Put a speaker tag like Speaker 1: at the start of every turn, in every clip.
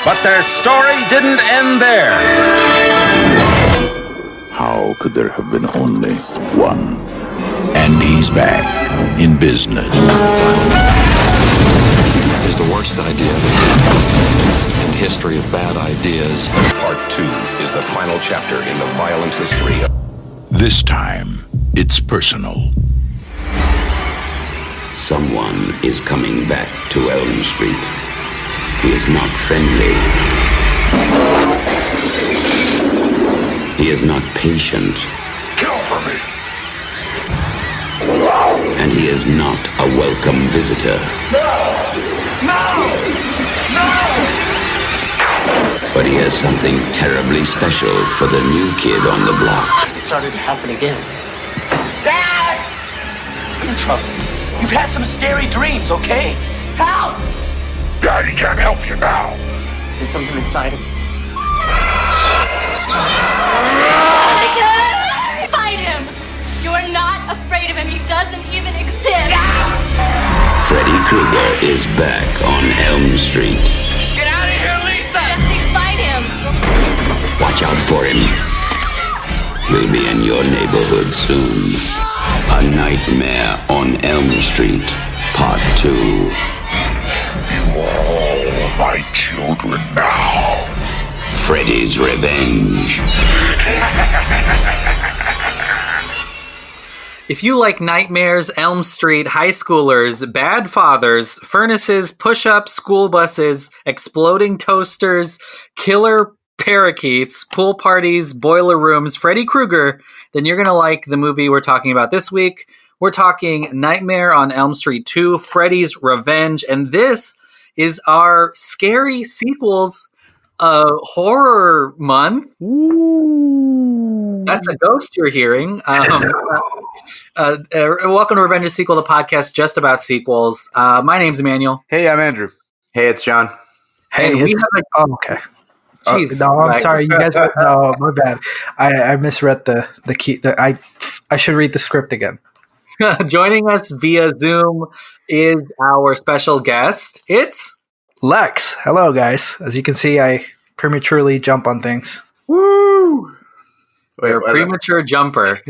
Speaker 1: But their story didn't end there.
Speaker 2: How could there have been only one?
Speaker 3: And he's back in business.
Speaker 4: Is the worst idea in the history of bad ideas.
Speaker 5: Part 2 is the final chapter in the violent history.
Speaker 3: This time, it's personal.
Speaker 6: Someone is coming back to Elm Street. He is not friendly. He is not patient.
Speaker 2: Kill for me!
Speaker 6: And he is not a welcome visitor.
Speaker 2: No!
Speaker 6: But he has something terribly special for the new kid on the block.
Speaker 7: It started to happen again. Dad! I'm in trouble. You've had some scary dreams, okay? Help!
Speaker 2: Daddy can't help you now.
Speaker 7: There's something inside him.
Speaker 8: Fight him! You are not afraid of him. He doesn't even exist.
Speaker 6: Freddy Krueger is back on Elm Street.
Speaker 7: Get out of here, Lisa!
Speaker 8: Jesse, fight him!
Speaker 6: Watch out for him. He'll be in your neighborhood soon. A Nightmare on Elm Street, Part 2.
Speaker 2: You are all my children now.
Speaker 6: Freddy's Revenge.
Speaker 9: If you like nightmares, Elm Street, high schoolers, bad fathers, furnaces, push-ups, school buses, exploding toasters, killer parakeets, pool parties, boiler rooms, Freddy Krueger, then you're going to like the movie we're talking about this week. We're talking Nightmare on Elm Street 2, Freddy's Revenge, and this is our scary sequels horror month.
Speaker 10: Ooh.
Speaker 9: That's a ghost you're hearing. Welcome to Revenge of Sequel, the podcast just about sequels. My name's Emmanuel.
Speaker 10: Hey, I'm Andrew. Hey, it's John.
Speaker 9: Hey,
Speaker 10: okay.
Speaker 9: Jeez,
Speaker 10: no, I'm sorry. You guys. No, my bad. I misread the key. I should read the script again.
Speaker 9: Joining us via Zoom is our special guest. It's
Speaker 10: Lex. Hello, guys. As you can see, I prematurely jump on things.
Speaker 9: Woo! You're a premature jumper.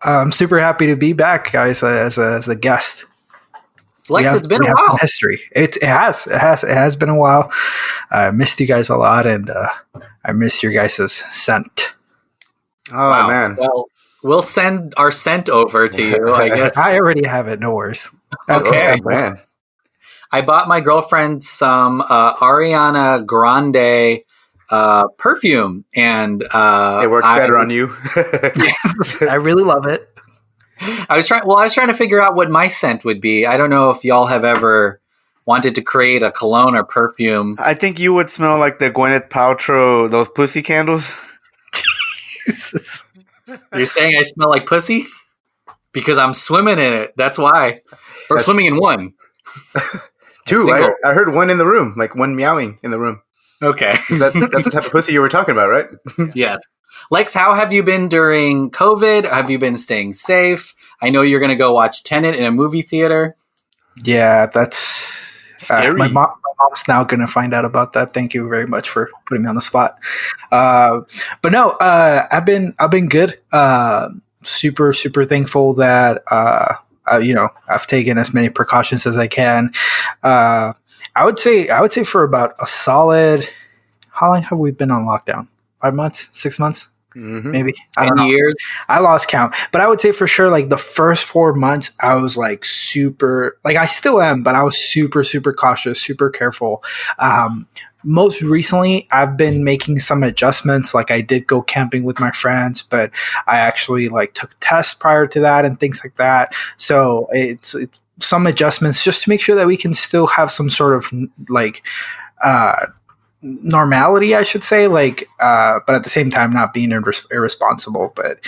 Speaker 10: I'm super happy to be back, guys, as a guest.
Speaker 9: Lex, it's been a while.
Speaker 10: Some history. It has been a while. I missed you guys a lot, and I miss your guys' scent.
Speaker 11: Oh, wow. Man.
Speaker 9: Well, we'll send our scent over to you, I guess.
Speaker 10: I already have it. No worries.
Speaker 9: Okay, man. I bought my girlfriend some Ariana Grande perfume, and
Speaker 11: it works better on you.
Speaker 10: Yes, I really love it.
Speaker 9: I was trying to figure out what my scent would be. I don't know if y'all have ever wanted to create a cologne or perfume.
Speaker 11: I think you would smell like the Gwyneth Paltrow, those pussy candles.
Speaker 10: Jesus.
Speaker 9: You're saying I smell like pussy? Because I'm swimming in it. That's why. Or swimming in one.
Speaker 11: Two. I heard one in the room, like one meowing in the room.
Speaker 9: Okay.
Speaker 11: That's the type of pussy you were talking about, right?
Speaker 9: Yes. Lex, how have you been during COVID? Have you been staying safe? I know you're going to go watch Tenet in a movie theater.
Speaker 10: Yeah, that's my mom's now going to find out about that. Thank you very much for putting me on the spot. But no, I've been good. Super thankful that I've taken as many precautions as I can. I would say for about a solid. How long have we been on lockdown? 5 months, 6 months, maybe. I don't know.
Speaker 9: Years.
Speaker 10: I lost count, but I would say for sure, like the first 4 months, I was like super, like I still am, but I was super cautious, super careful. Most recently, I've been making some adjustments. Like I did go camping with my friends, but I actually like took tests prior to that and things like that. So it's some adjustments just to make sure that we can still have some sort of like normality, I should say, like but at the same time not being irresponsible. But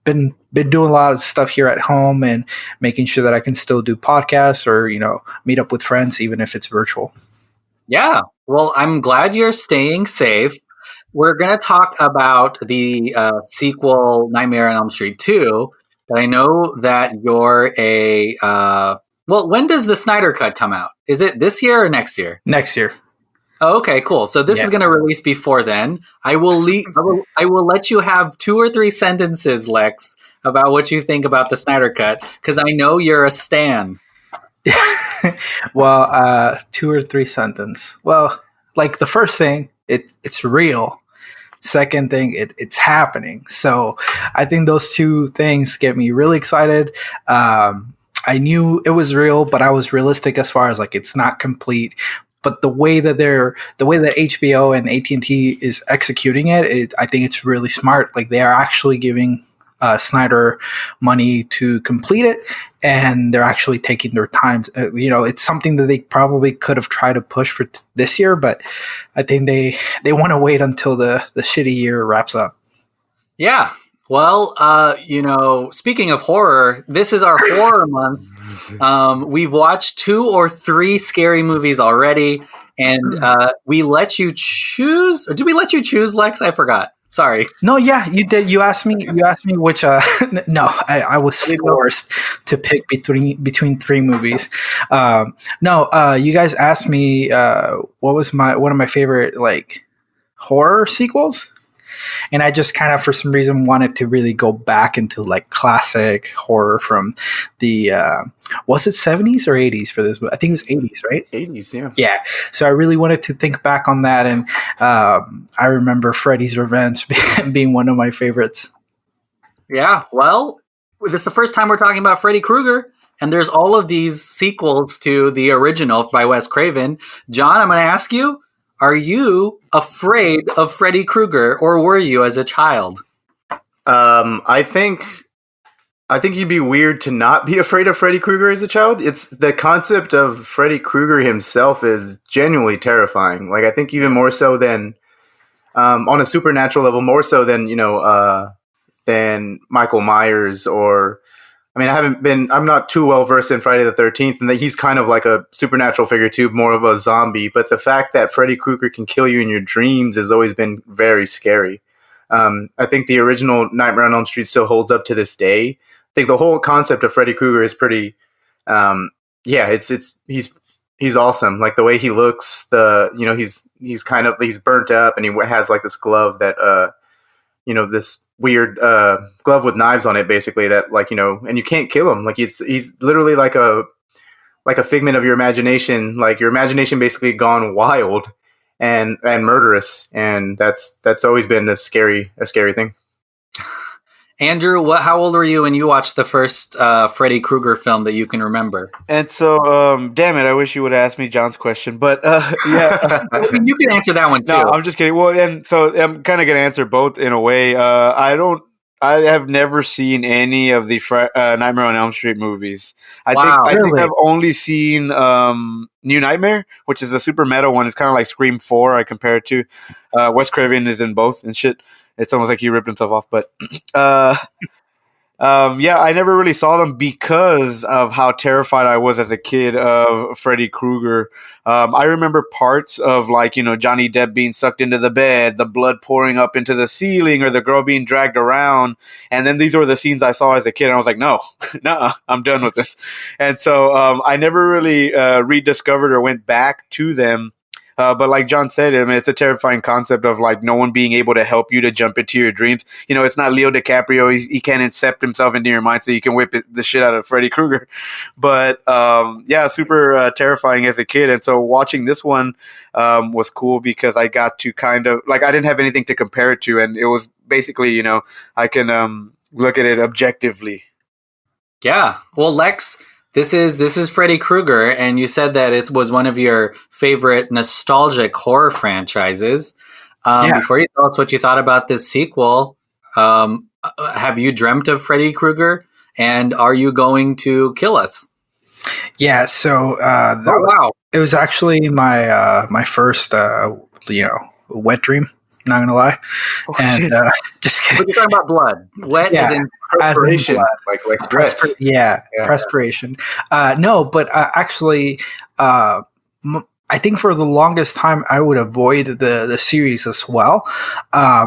Speaker 10: been doing a lot of stuff here at home and making sure that I can still do podcasts or meet up with friends even if it's virtual.
Speaker 9: Yeah, well, I'm glad you're staying safe. We're going to talk about the sequel Nightmare on Elm Street 2, but I know that you're when does the Snyder Cut come out? Is it this year or next year?
Speaker 10: Next year.
Speaker 9: Oh, okay, cool. So this is going to release before then. I will let you have 2 or 3 sentences, Lex, about what you think about the Snyder Cut, because I know you're a stan.
Speaker 10: Well, 2 or 3 sentence. Well, like the first thing, it's real. Second thing, it's happening. So I think those 2 things get me really excited. I knew it was real, but I was realistic as far as like it's not complete. But the way that HBO and AT&T is executing it, I think it's really smart. Like they are actually giving Snyder money to complete it, and they're actually taking their time. It's something that they probably could have tried to push for this year, but I think they want to wait until the shitty year wraps up.
Speaker 9: Yeah. Well, speaking of horror, this is our horror month. We've watched 2 or 3 scary movies already, and we let you choose. Or did we let you choose, Lex? I forgot. Sorry.
Speaker 10: No, yeah, you did. You asked me which. No, I was forced to pick between 3 movies. You guys asked me what was one of my favorite like horror sequels. And I just kind of, for some reason, wanted to really go back into like classic horror from the, was it 70s or 80s for this? I think it was 80s, right?
Speaker 11: 80s, yeah.
Speaker 10: Yeah. So I really wanted to think back on that. And I remember Freddy's Revenge being one of my favorites.
Speaker 9: Yeah. Well, this is the first time we're talking about Freddy Krueger. And there's all of these sequels to the original by Wes Craven. John, I'm going to ask you, are you afraid of Freddy Krueger, or were you as a child?
Speaker 11: I think you'd be weird to not be afraid of Freddy Krueger as a child. It's the concept of Freddy Krueger himself is genuinely terrifying. Like I think even more so than on a supernatural level, more so than than Michael Myers or. I mean, I'm not too well versed in Friday the 13th, and that he's kind of like a supernatural figure too, more of a zombie. But the fact that Freddy Krueger can kill you in your dreams has always been very scary. I think the original Nightmare on Elm Street still holds up to this day. I think the whole concept of Freddy Krueger is pretty, he's awesome. Like the way he looks, he's burnt up, and he has like this glove that, this weird glove with knives on it, basically, that and you can't kill him. Like he's literally like a figment of your imagination, like your imagination basically gone wild and murderous, and that's always been a scary thing.
Speaker 9: Andrew, how old were you when you watched the first Freddy Krueger film that you can remember?
Speaker 12: And so, damn it, I wish you would have asked me John's question, but yeah.
Speaker 9: I mean, you can answer that one too.
Speaker 12: No, I'm just kidding. Well, and so I'm kind of going to answer both in a way. I have never seen any of the Nightmare on Elm Street movies. I think I've only seen New Nightmare, which is a super meta one. It's kind of like Scream 4, I compare it to. Wes Craven is in both and shit. It's almost like he ripped himself off, but I never really saw them because of how terrified I was as a kid of Freddy Krueger. I remember parts of Johnny Depp being sucked into the bed, the blood pouring up into the ceiling, or the girl being dragged around. And then these were the scenes I saw as a kid, and I was like, no, nah, I'm done with this. And so I never really rediscovered or went back to them. But like John said, I mean, it's a terrifying concept of like no one being able to help you to jump into your dreams. It's not Leo DiCaprio. He can't incept himself into your mind so you can whip the shit out of Freddy Krueger. But super terrifying as a kid. And so watching this one was cool because I got to kind of I didn't have anything to compare it to. And it was basically, I can look at it objectively.
Speaker 9: Yeah. Well, Lex, This is Freddy Krueger, and you said that it was one of your favorite nostalgic horror franchises. Before you tell us what you thought about this sequel, have you dreamt of Freddy Krueger, and are you going to kill us?
Speaker 10: Yeah, so it was actually my first wet dream. Not gonna lie, just kidding.
Speaker 9: But you're talking about blood. Wet as in perspiration,
Speaker 11: like sweat.
Speaker 10: Perspiration. No, but actually, I think for the longest time I would avoid the series as well. I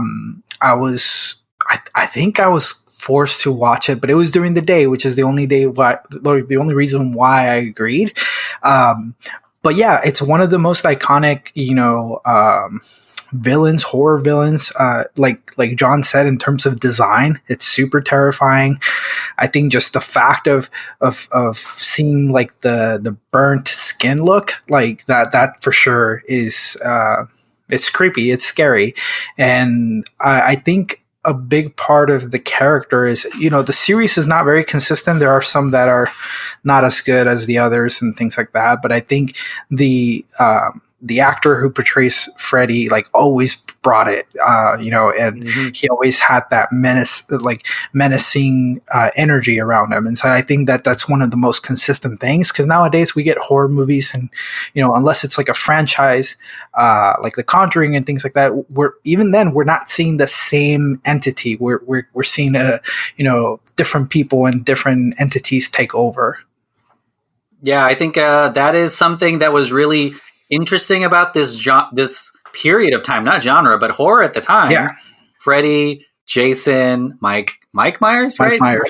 Speaker 10: think I was forced to watch it, but it was during the day, which is the only reason why I agreed. but yeah, it's one of the most iconic, villains, horror villains. Like John said, in terms of design, it's super terrifying. I think just the fact of seeing like the burnt skin look like that for sure is it's creepy, it's scary, and I think a big part of the character is, the series is not very consistent. There are some that are not as good as the others and things like that. But I think the actor who portrays Freddy like always brought it, and he always had that menacing energy around him. And so I think that that's one of the most consistent things, because nowadays we get horror movies and, unless it's like a franchise, like The Conjuring and things like that, we're not seeing the same entity. We're seeing different people and different entities take over.
Speaker 9: Yeah, I think that is something that was really interesting about this period of time, not genre, but horror at the time.
Speaker 10: Yeah.
Speaker 9: Freddy, Jason, Mike Myers, right?
Speaker 10: Myers.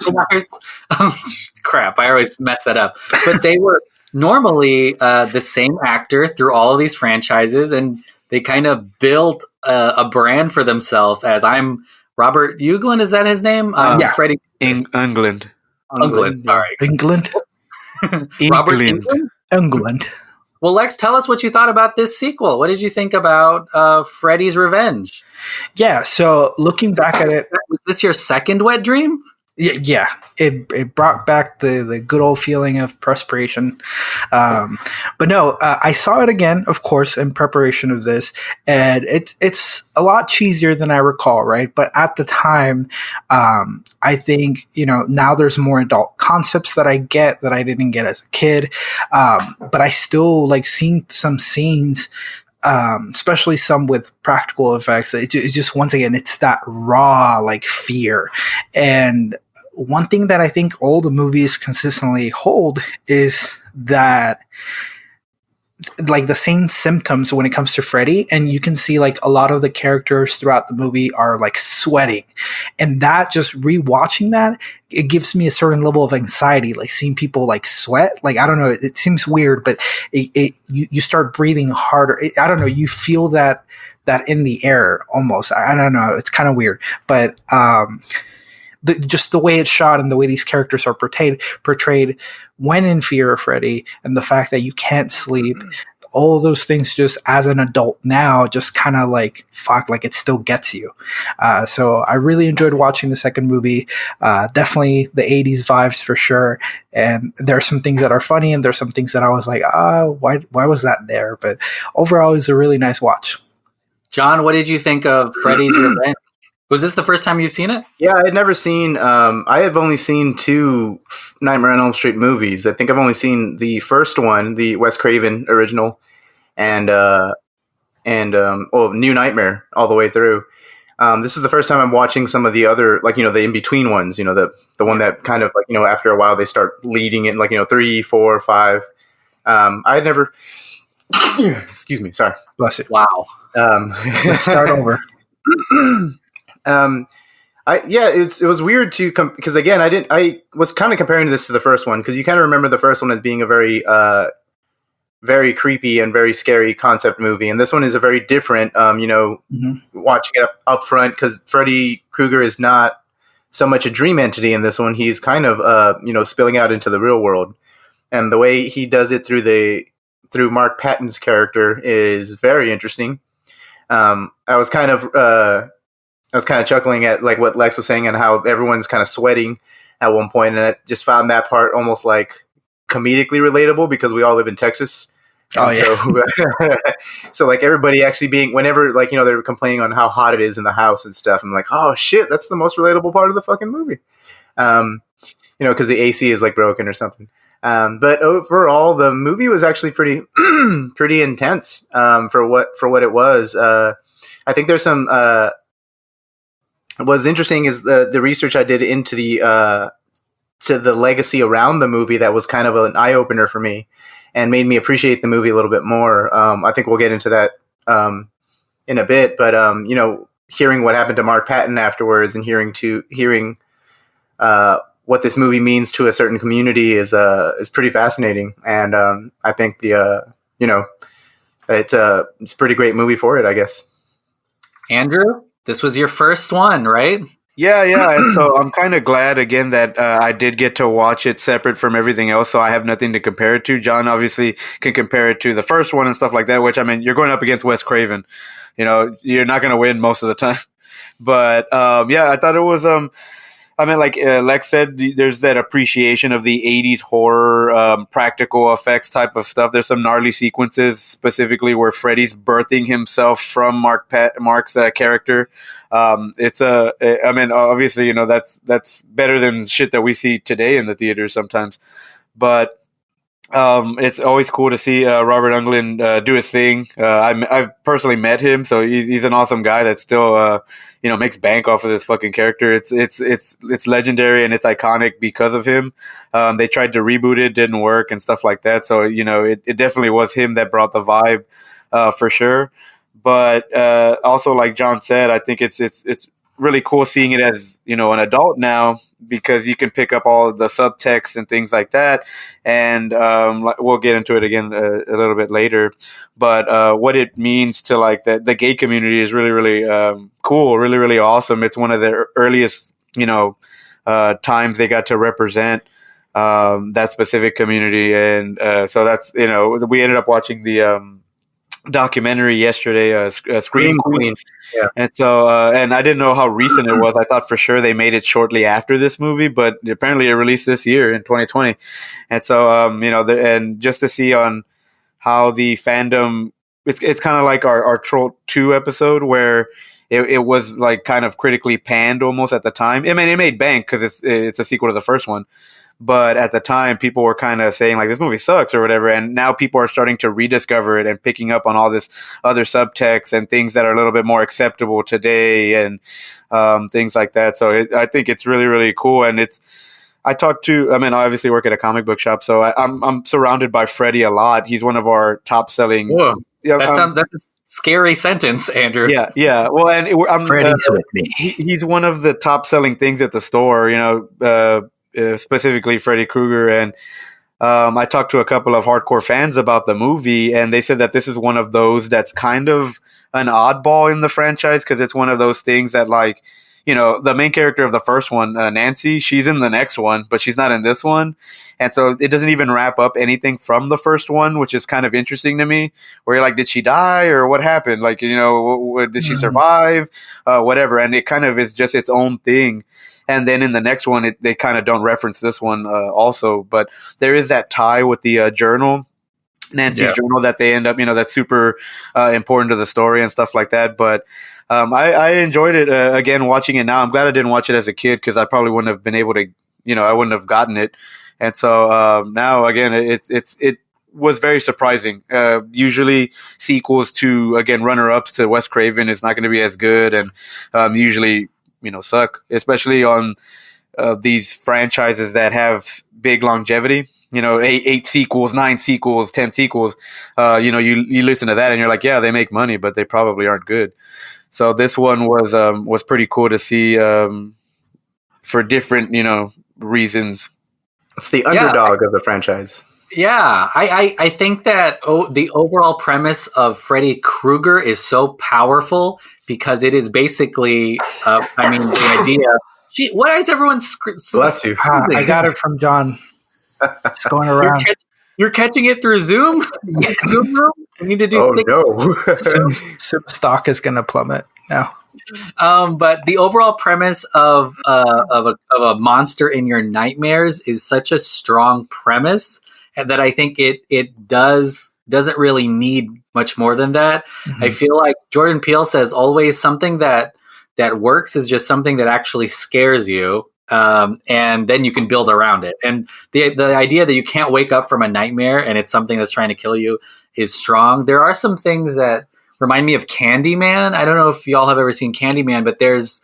Speaker 9: Crap, I always mess that up. But they were normally the same actor through all of these franchises, and they kind of built a brand for themselves as I'm Robert Englund, is that his name?
Speaker 10: Yeah.
Speaker 9: Freddy.
Speaker 12: England.
Speaker 9: Sorry.
Speaker 10: England.
Speaker 9: Robert
Speaker 10: England.
Speaker 9: Well, Lex, tell us what you thought about this sequel. What did you think about Freddy's Revenge?
Speaker 10: Yeah, so looking back at it...
Speaker 9: Was this your second wet dream?
Speaker 10: Yeah, it brought back the good old feeling of perspiration. But no, I saw it again, of course, in preparation of this, and it's a lot cheesier than I recall, right? But at the time, I think, now there's more adult concepts that I get that I didn't get as a kid. But I still like seeing some scenes, especially some with practical effects. It just, once again, it's that raw like fear. And one thing that I think all the movies consistently hold is that like the same symptoms when it comes to Freddy, and you can see like a lot of the characters throughout the movie are like sweating, and that just rewatching that, it gives me a certain level of anxiety, like seeing people like sweat. Like, I don't know, it seems weird, but you start breathing harder. I don't know, you feel that in the air almost. I don't know, it's kind of weird, but just the way it's shot and the way these characters are portrayed when in fear of Freddy, and the fact that you can't sleep, all those things just as an adult now just kind of like, fuck, like it still gets you. So I really enjoyed watching the second movie. Definitely the 80s vibes for sure. And there are some things that are funny, and there's some things that I was like, why was that there? But overall, it was a really nice watch.
Speaker 9: John, what did you think of Freddy's Revenge? Was this the first time you've seen it?
Speaker 11: Yeah, I had never seen. I have only seen 2 Nightmare on Elm Street movies. I think I've only seen the first one, the Wes Craven original, and New Nightmare all the way through. This is the first time I'm watching some of the other, like, the in between ones. The one that kind of like, after a while they start leading in, like 3, 4, 5. I had never. Excuse me. Sorry.
Speaker 10: Bless you.
Speaker 9: Wow.
Speaker 10: Let's start over.
Speaker 11: It was weird to because again, I was kind of comparing this to the first one, because you kind of remember the first one as being a very, very creepy and very scary concept movie, and this one is a very different. Watching it up front, because Freddy Krueger is not so much a dream entity in this one. He's kind of spilling out into the real world, and the way he does it through Mark Patton's character is very interesting. I was kind of chuckling at like what Lex was saying and how everyone's kind of sweating at one point, and I just found that part almost like comedically relatable, because we all live in Texas.
Speaker 10: Oh yeah.
Speaker 11: So like everybody actually being, whenever like they're complaining on how hot it is in the house and stuff, I'm like, oh shit, that's the most relatable part of the fucking movie. Because the AC is like broken or something. But overall, the movie was actually pretty pretty intense for what it was. I think there's some. What's interesting is the research I did into the legacy around the movie that was kind of an eye opener for me, and made me appreciate the movie a little bit more. I think we'll get into that in a bit, but hearing what happened to Mark Patton afterwards, and hearing what this movie means to a certain community is pretty fascinating. And I think it's a pretty great movie for it, I guess.
Speaker 9: Andrew, this was your first one, right?
Speaker 12: Yeah, and so I'm kind of glad again that I did get to watch it separate from everything else, so I have nothing to compare it to. John obviously can compare it to the first one and stuff like that, which, I mean, you're going up against Wes Craven. You're not going to win most of the time. But I thought it was like Lex said, there's that appreciation of the 80s horror, practical effects type of stuff. There's some gnarly sequences, specifically where Freddy's birthing himself from Mark's character. Obviously, that's better than shit that we see today in the theaters sometimes. But it's always cool to see Robert Englund do his thing. I've personally met him, so he's an awesome guy that still makes bank off of this fucking character. It's legendary and it's iconic because of him. They tried to reboot it, didn't work, and stuff like that. So it definitely was him that brought the vibe for sure. But also, like John said, I think it's really cool seeing it as an adult now, because you can pick up all the subtext and things like that, and we'll get into it again a little bit later. But what it means to like the gay community is really, really cool, really, really awesome. It's one of the earliest times they got to represent that specific community, and so that's we ended up watching the documentary yesterday, Scream Queen.
Speaker 11: Yeah.
Speaker 12: And so and I didn't know how recent it was. I thought for sure they made it shortly after this movie, but apparently it released this year in 2020. And so and just to see on how the fandom, it's kind of like our Troll 2 episode, where it was like kind of critically panned almost at the time. I mean, it made bank because it's a sequel to the first one. But at the time, people were kind of saying, like, this movie sucks or whatever. And now people are starting to rediscover it and picking up on all this other subtext and things that are a little bit more acceptable today and things like that. So I think it's really, really cool. And I obviously work at a comic book shop, so I'm surrounded by Freddy a lot. He's one of our top selling.
Speaker 9: Whoa. That's a scary sentence, Andrew.
Speaker 12: Yeah. Well, and
Speaker 10: Freddy's with me.
Speaker 12: He's one of the top selling things at the store, specifically Freddy Krueger. And I talked to a couple of hardcore fans about the movie, and they said that this is one of those that's kind of an oddball in the franchise, because it's one of those things that, like, the main character of the first one, Nancy, she's in the next one, but she's not in this one. And so it doesn't even wrap up anything from the first one, which is kind of interesting to me, where you're like, did she die or what happened? Like, did she survive? Whatever. And it kind of is just its own thing. And then in the next one, they kind of don't reference this one also. But there is that tie with the journal, Nancy's journal, that they end up, that's super important to the story and stuff like that. But I enjoyed it again watching it now. I'm glad I didn't watch it as a kid, because I probably wouldn't have been able to, I wouldn't have gotten it. And so now again, it was very surprising. Usually sequels to, again, runner-ups to Wes Craven is not going to be as good, and usually suck, especially on these franchises that have big longevity. 8 sequels, 9 sequels, 10 sequels. You listen to that and you're like, yeah, they make money, but they probably aren't good. So this one was pretty cool to see for different reasons.
Speaker 11: It's the underdog of the franchise.
Speaker 9: Yeah, I think that the overall premise of Freddy Krueger is so powerful, because it is basically, the idea. Why is everyone
Speaker 11: Bless you.
Speaker 10: I got it from John. It's going around.
Speaker 9: You're catching it through Zoom? Zoom room? We need to do.
Speaker 11: Oh no!
Speaker 10: Zoom stock is going to plummet now.
Speaker 9: But the overall premise of a monster in your nightmares is such a strong premise, and that I think it doesn't really need much more than that. Mm-hmm. I feel like Jordan Peele says always, something that works is just something that actually scares you, and then you can build around it. And the idea that you can't wake up from a nightmare and it's something that's trying to kill you is strong. There are some things that remind me of Candyman. I don't know if y'all have ever seen Candyman, but there's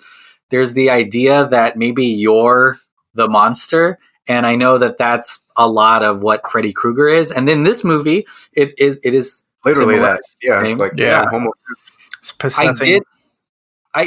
Speaker 9: the idea that maybe you're the monster. And I know that that's a lot of what Freddy Krueger is. And then this movie, it is
Speaker 11: literally
Speaker 9: similar.
Speaker 11: that. Yeah, it's like almost.
Speaker 10: It's possessing.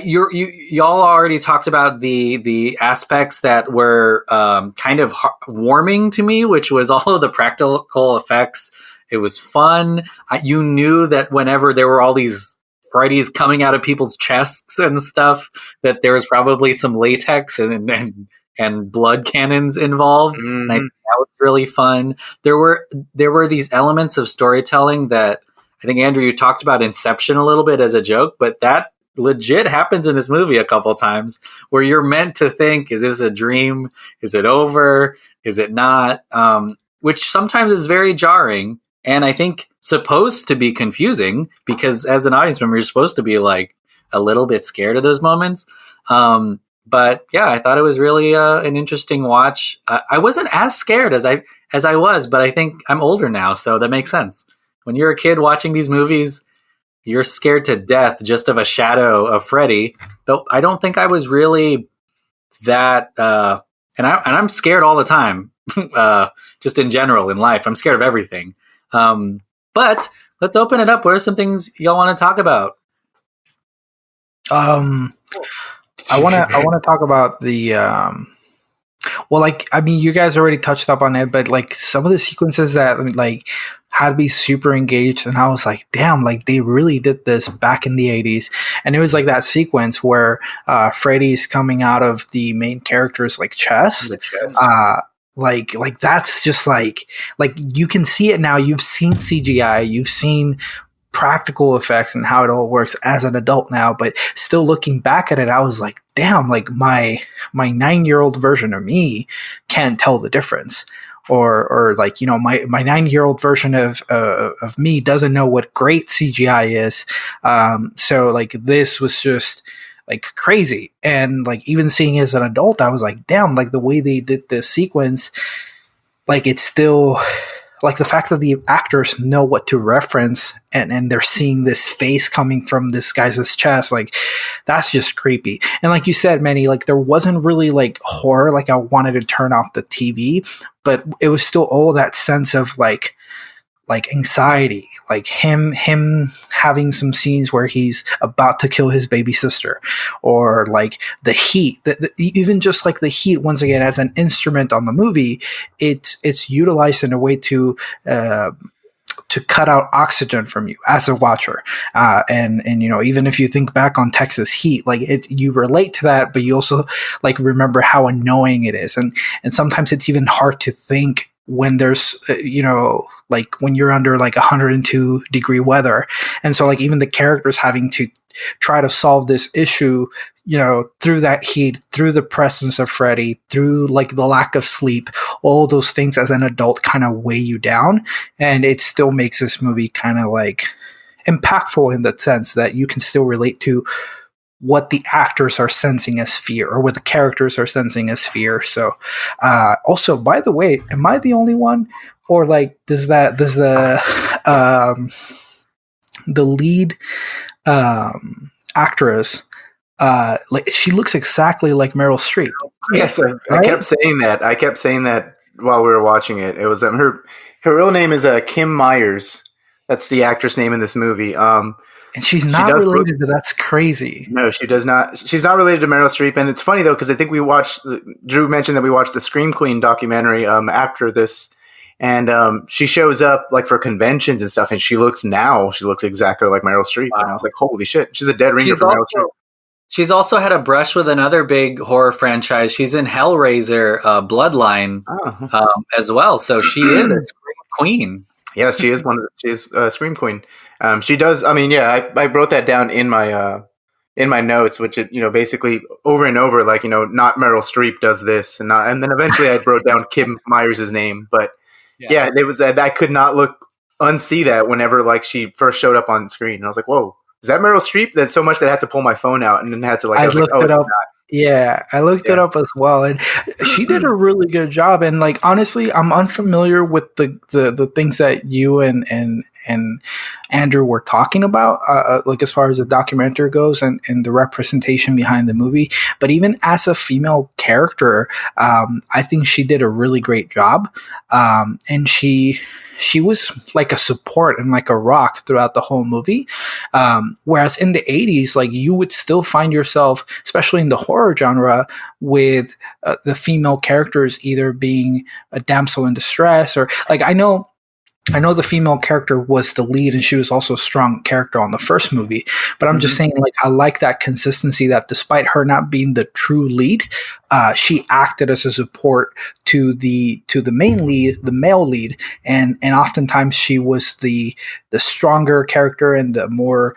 Speaker 9: Y'all already talked about the aspects that were kind of warming to me, which was all of the practical effects It was fun. You knew that whenever there were all these Freddy's coming out of people's chests and stuff, that there was probably some latex and blood cannons involved. And I think that was really fun. There were these elements of storytelling that I think, Andrew, you talked about Inception a little bit as a joke, but that legit happens in this movie a couple times where you're meant to think, is this a dream? Is it over? Is it not? Which sometimes is very jarring. And I think supposed to be confusing because as an audience member, you're supposed to be like a little bit scared of those moments. But yeah, I thought it was really an interesting watch. I wasn't as scared as I was, but I think I'm older now, so that makes sense. When you're a kid watching these movies, you're scared to death just of a shadow of Freddy. But I don't think I was really that. And I'm scared all the time, just in general in life. I'm scared of everything. But let's open it up. What are some things y'all want to talk about?
Speaker 10: I want to talk about the well, like, I mean, you guys already touched up on it, but like some of the sequences that like had me super engaged, and I was like, damn, like they really did this back in the 80s. And it was like that sequence where Freddy's coming out of the main character's like chest. Like that's just like you can see it now. You've seen CGI, you've seen practical effects and how it all works as an adult now, but still looking back at it, I was like, damn, like my 9-year-old version of me can't tell the difference. Or like, you know, my 9-year-old version of me doesn't know what great CGI is. So like this was just like crazy. And like even seeing it as an adult, I was like, damn, like the way they did this sequence, like it's still like the fact that the actors know what to reference and they're seeing this face coming from this guy's chest, like that's just creepy. And like you said, Manny, like there wasn't really like horror, like I wanted to turn off the TV, but it was still all that sense of like anxiety, like him having some scenes where he's about to kill his baby sister, or like the heat, even just like the heat once again as an instrument on the movie, it's utilized in a way to cut out oxygen from you as a watcher, and you know, even if you think back on Texas heat, like you relate to that, but you also like remember how annoying it is, and sometimes it's even hard to think when there's you know, like when you're under like 102-degree weather. And so like even the characters having to try to solve this issue, you know, through that heat, through the presence of Freddy, through like the lack of sleep, all those things as an adult kind of weigh you down. And it still makes this movie kind of like impactful in that sense that you can still relate to what the actors are sensing as fear, or what the characters are sensing as fear. So also, by the way, am I the only one, or like does the lead actress like she looks exactly like Meryl Streep?
Speaker 11: Yes, I kept saying that. I kept saying that while we were watching it. It was her real name is Kim Myers. That's the actress name in this movie.
Speaker 10: And she's not related, but that's crazy.
Speaker 11: No, she does not. She's not related to Meryl Streep. And it's funny, though, because I think Drew mentioned that we watched the Scream Queen documentary after this. And she shows up like for conventions and stuff. And she looks exactly like Meryl Streep. Wow. And I was like, holy shit. She's a dead ringer for Meryl Streep.
Speaker 9: She's also had a brush with another big horror franchise. She's in Hellraiser Bloodline as well. So she is a Scream Queen.
Speaker 11: Yes, she is she's a Scream Queen. She does. I mean, yeah, I wrote that down in my notes, which you know, basically over and over, like, you know, not Meryl Streep does this, and then eventually I wrote down Kim Myers' name. But yeah, it was I could not unsee that whenever like she first showed up on screen, and I was like, whoa, is that Meryl Streep? That's so much that I had to pull my phone out and then had to like I looked it up.
Speaker 10: Yeah, I looked it up as well, and she did a really good job. And like honestly, I'm unfamiliar with the things that you and Andrew were talking about, like as far as the documentary goes and the representation behind the movie. But even as a female character, I think she did a really great job, and she was like a support and like a rock throughout the whole movie. Whereas in the 80s, like you would still find yourself, especially in the horror genre, with the female characters either being a damsel in distress, or like I know I know the female character was the lead and she was also a strong character on the first movie, but I'm just saying, like, I like that consistency that despite her not being the true lead, she acted as a support to the main lead, the male lead, and oftentimes she was the stronger character and the more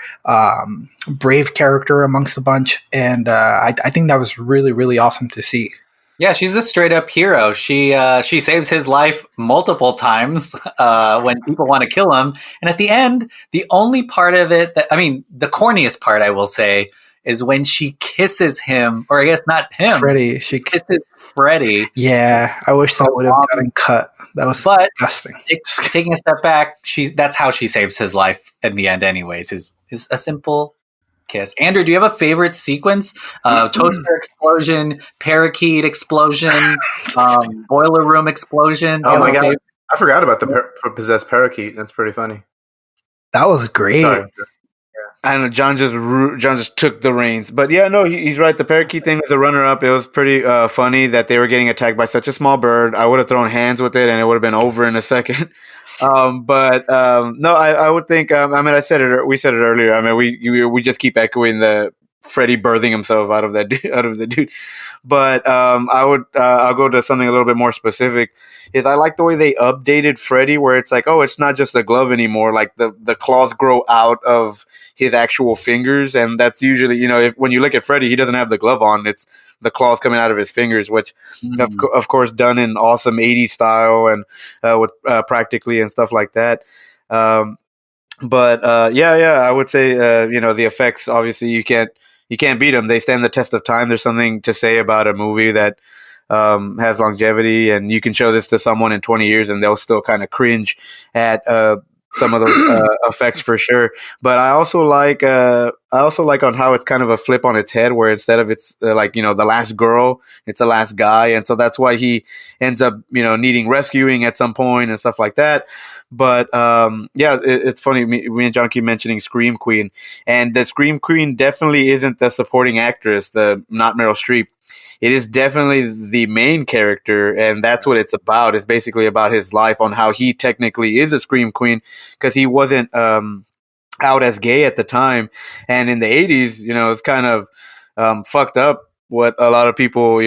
Speaker 10: brave character amongst the bunch, and I think that was really, really awesome to see.
Speaker 9: Yeah, she's a straight up hero. She saves his life multiple times when people want to kill him, and at the end, the only part of it that, I mean, the corniest part, I will say, is when she kisses him, or I guess not him.
Speaker 10: Freddy. She
Speaker 9: kisses Freddy.
Speaker 10: Yeah, I wish that would have gotten cut. That was disgusting.
Speaker 9: Taking a step back, that's how she saves his life in the end. Anyways, is a simple kiss. Andrew, do you have a favorite sequence? Toaster explosion, parakeet explosion, boiler room explosion.
Speaker 11: Oh my god, I forgot about the possessed parakeet. That's pretty funny.
Speaker 10: That was great.
Speaker 11: Sorry.
Speaker 12: I know John just took the reins, but yeah, no, he's right. The parakeet thing was a runner-up. It was pretty funny that they were getting attacked by such a small bird. I would have thrown hands with it, and it would have been over in a second. No, I would think. I mean, we said it earlier. I mean, we just keep echoing the Freddy birthing himself out of the dude. But I'll go to something a little bit more specific. Is I like the way they updated Freddy, where it's like, oh, it's not just a glove anymore. Like the claws grow out of his actual fingers, and that's usually, when you look at Freddy, he doesn't have the glove on. It's the claws coming out of his fingers, which of course done in awesome 80s style and with practically and stuff like that. I would say the effects, obviously you can't beat them. They stand the test of time. There's something to say about a movie that has longevity, and you can show this to someone in 20 years and they'll still kind of cringe at some of those effects for sure. But I also like on how it's kind of a flip on its head, where instead of it's the last girl, it's the last guy, and so that's why he ends up needing rescuing at some point and stuff like that. But it's funny. Me and John keep mentioning Scream Queen, and the Scream Queen definitely isn't the supporting actress, not Meryl Streep. It is definitely the main character, and that's what it's about. It's basically about his life, on how he technically is a Scream Queen, because he wasn't out as gay at the time. And in the 80s, it's kind of fucked up what a lot of people,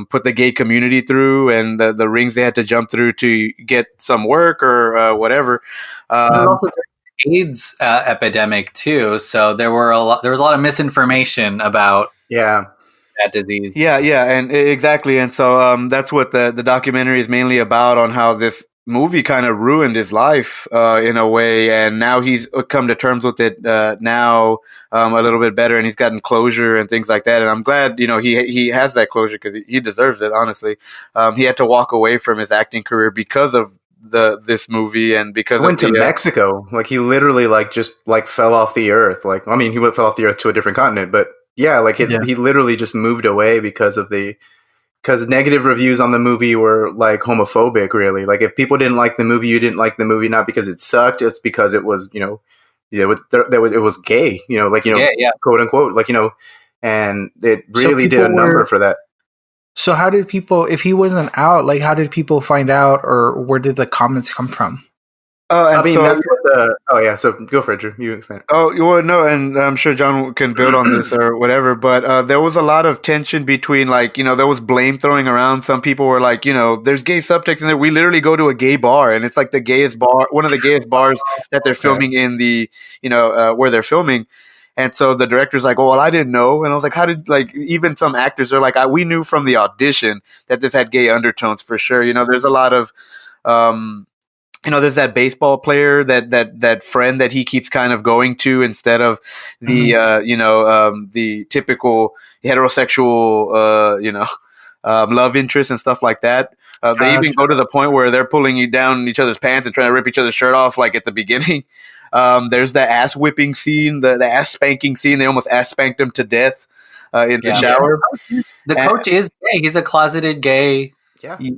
Speaker 12: put the gay community through, and the rings they had to jump through to get some work or whatever.
Speaker 9: Also AIDS epidemic too, so there was a lot of misinformation about that disease.
Speaker 12: Yeah, and exactly. And so that's what the documentary is mainly about, on how this movie kind of ruined his life in a way, and now he's come to terms with it now a little bit better, and he's gotten closure and things like that. And I'm glad he has that closure, because he deserves it, honestly. He had to walk away from his acting career because of this movie, and because
Speaker 11: he went to Mexico. Like, he literally just fell off the earth. Like, I mean, he fell off the earth to a different continent, but he literally just moved away because negative reviews on the movie were homophobic, really. Like, if people didn't like the movie, you didn't like the movie not because it sucked, it's because it was it was gay, quote unquote, and it really did a number for that.
Speaker 10: So how did people, if he wasn't out, how did people find out, or where did the comments come from?
Speaker 11: That's what so go for it, Drew. You explain it.
Speaker 12: Oh, well, no, and I'm sure John can build on this or whatever, but there was a lot of tension between, there was blame throwing around. Some people were like, there's gay subtext in there. We literally go to a gay bar, and it's like the gayest bar, one of the gayest bars that they're filming in the, where they're filming. And so the director's like, oh, well, I didn't know. And I was like, how did, even some actors are like, we knew from the audition that this had gay undertones for sure. There's a lot of, there's that baseball player, that friend that he keeps kind of going to instead of the, the typical heterosexual, love interest and stuff like that. They even go to the point where they're pulling you down each other's pants and trying to rip each other's shirt off, at the beginning. There's the ass whipping scene, the ass spanking scene. They almost ass spanked him to death in the shower.
Speaker 9: The coach is gay. He's a closeted gay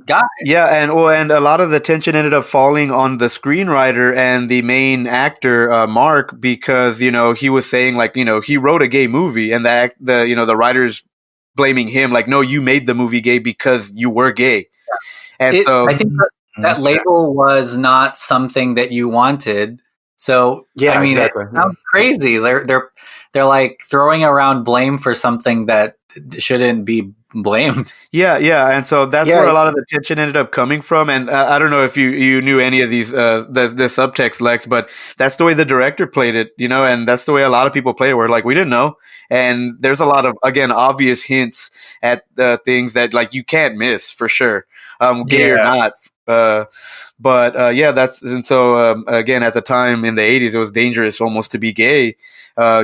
Speaker 9: guy.
Speaker 12: Yeah, and a lot of the tension ended up falling on the screenwriter and the main actor, Mark, because he was saying he wrote a gay movie, and the writers blaming him no, you made the movie gay because you were gay. And
Speaker 9: I think that label was not something that you wanted. So
Speaker 11: Yeah,
Speaker 9: I mean,
Speaker 11: exactly.
Speaker 9: it sounds crazy. They're like throwing around blame for something that shouldn't be blamed.
Speaker 12: Yeah, and so that's where a lot of the tension ended up coming from. And I don't know if you knew any of these the subtext, Lex, but that's the way the director played it, and that's the way a lot of people play it. Where like we didn't know, and there's a lot of obvious hints at things that like you can't miss for sure, gay or not. But that's and so again at the time in the 80s, it was dangerous almost to be gay.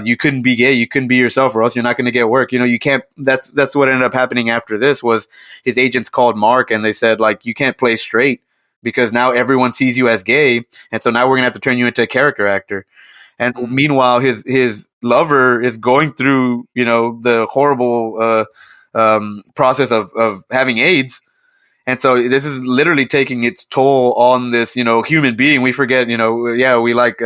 Speaker 12: You couldn't be gay, you couldn't be yourself, or else you're not going to get work. You can't. That's what ended up happening after this. Was his agents called Mark and they said like you can't play straight because now everyone sees you as gay, and so now we're gonna have to turn you into a character actor. And meanwhile, his lover is going through the horrible process of having AIDS. And so this is literally taking its toll on this, human being. We forget, we like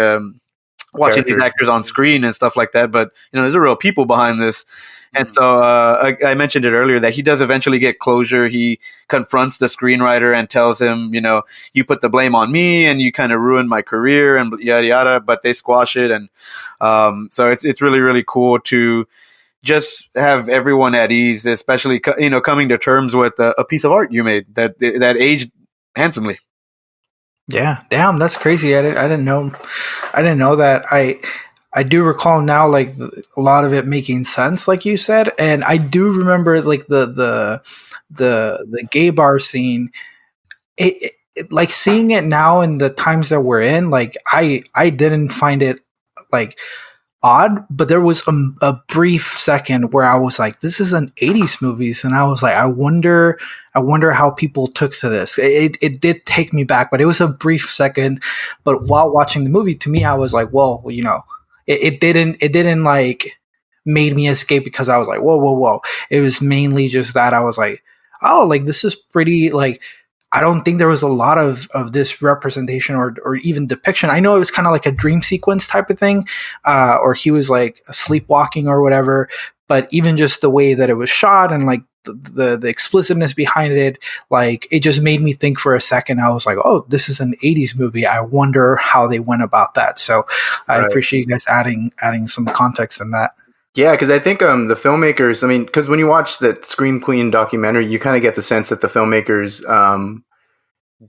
Speaker 12: watching these actors on screen and stuff like that, but there's a real people behind this. And so I mentioned it earlier that he does eventually get closure. He confronts the screenwriter and tells him, you put the blame on me and you kind of ruined my career and yada yada. But they squash it, and so it's really really cool to just have everyone at ease, especially coming to terms with a piece of art you made that aged handsomely.
Speaker 10: Yeah, damn, that's crazy. I didn't know that. I do recall now, like a lot of it making sense, like you said, and I do remember like the gay bar scene. It like seeing it now in the times that we're in, like I didn't find it like odd, but there was a brief second where I was like, this is an 80s movies, and I was like, I wonder how people took to this. It did take me back, but it was a brief second. But while watching the movie, to me, I was like, well, it didn't like made me escape because I was like, whoa. It was mainly just that I was like, oh, like this is pretty like, I don't think there was a lot of this representation or even depiction. I know it was kind of like a dream sequence type of thing, or he was like sleepwalking or whatever. But even just the way that it was shot and like the explicitness behind it, like it just made me think for a second. I was like, oh, this is an 80s movie. I wonder how they went about that. So I appreciate you guys adding some context in that.
Speaker 11: Yeah, because I think the filmmakers, because when you watch the Scream Queen documentary, you kind of get the sense that the filmmakers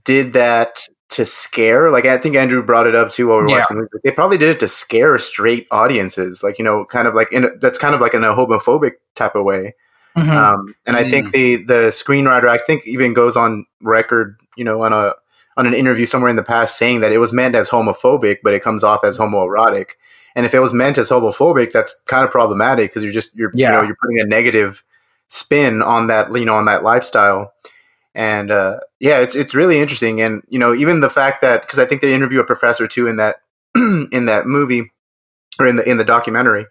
Speaker 11: did that to scare. Like, I think Andrew brought it up too while we were watching the movie. They probably did it to scare straight audiences, like, kind of like, that's kind of like in a homophobic type of way. And I think the screenwriter, I think, even goes on record, on an interview somewhere in the past saying that it was meant as homophobic, but it comes off as homoerotic. And if it was meant as homophobic, that's kind of problematic because you're putting a negative spin on that, on that lifestyle. And it's really interesting. And even the fact that, because I think they interview a professor too in that in that movie or in the documentary,